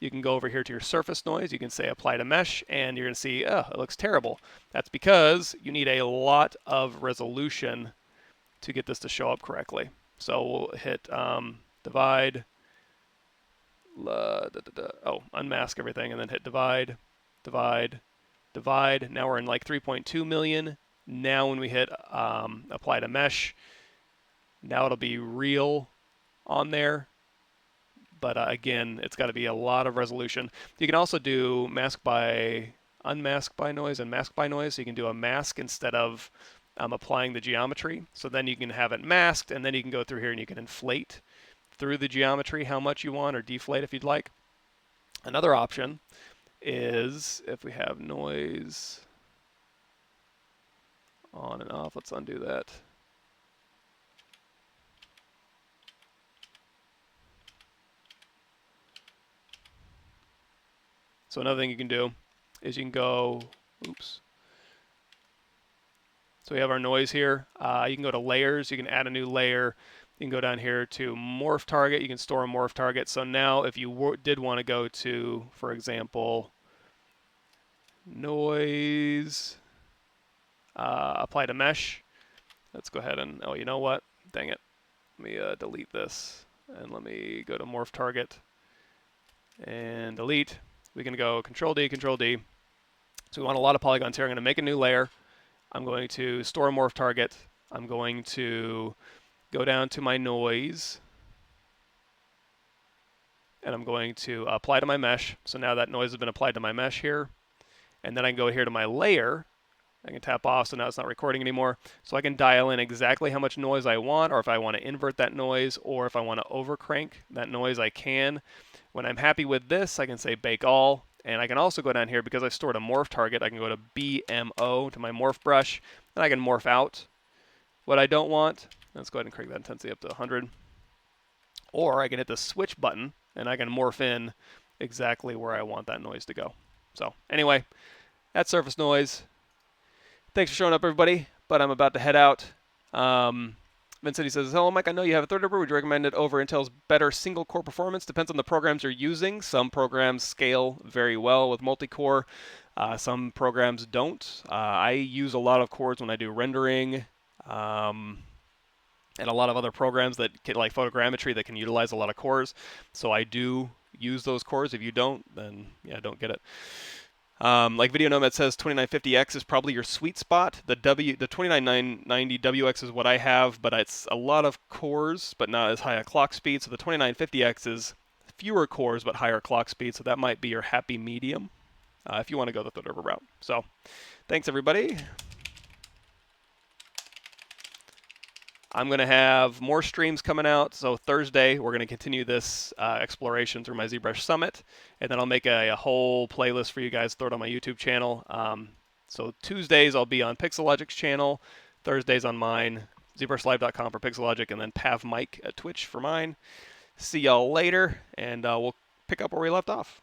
you can go over here to your surface noise, you can say apply to mesh, and you're going to see, oh, it looks terrible. That's because you need a lot of resolution to get this to show up correctly. So we'll hit divide, unmask everything, and then hit divide, divide, divide. Now we're in like 3.2 million. Now when we hit apply to mesh, now it'll be real on there. But again, it's got to be a lot of resolution. You can also do mask by, unmask by noise and mask by noise. So you can do a mask instead of applying the geometry. So then you can have it masked, and then you can go through here and you can inflate through the geometry how much you want, or deflate if you'd like. Another option is if we have noise on and off, let's undo that. So another thing you can do is you can go, oops. So we have our noise here. You can go to layers, you can add a new layer. You can go down here to morph target, you can store a morph target. So now if you did want to go to, for example, noise, apply to mesh. Let's go ahead and, oh, you know what? Dang it. Let me delete this, and let me go to morph target and delete. We can go Control D, Control D. So we want a lot of polygons here. I'm going to make a new layer. I'm going to store a morph target. I'm going to go down to my noise, and I'm going to apply to my mesh. So now that noise has been applied to my mesh here. And then I can go here to my layer. I can tap off, so now it's not recording anymore. So I can dial in exactly how much noise I want, or if I want to invert that noise, or if I want to overcrank that noise, I can. When I'm happy with this, I can say bake all, and I can also go down here, because I've stored a morph target, I can go to BMO to my morph brush, and I can morph out what I don't want. Let's go ahead and crank that intensity up to 100. Or I can hit the switch button, and I can morph in exactly where I want that noise to go. So anyway, that's surface noise. Thanks for showing up, everybody, but I'm about to head out. Vincent says, hello, Mike, I know you have a Threadripper. Would you recommend it over Intel's better single-core performance? Depends on the programs you're using. Some programs scale very well with multi-core. Some programs don't. I use a lot of cores when I do rendering, and a lot of other programs that can, like photogrammetry, that can utilize a lot of cores. So I do use those cores. If you don't, then yeah, don't get it. Like Video Nomad says, 2950X is probably your sweet spot. The 2990WX is what I have, but it's a lot of cores, but not as high a clock speed. So the 2950X is fewer cores, but higher clock speed. So that might be your happy medium if you want to go the Threadripper route. So thanks, everybody. I'm going to have more streams coming out. So Thursday, we're going to continue this exploration through my ZBrush Summit. And then I'll make a whole playlist for you guys, throw it on my YouTube channel. So Tuesdays, I'll be on Pixelogic's channel. Thursdays on mine, ZBrushLive.com for Pixelogic, and then Pav Mike at Twitch for mine. See y'all later, and we'll pick up where we left off.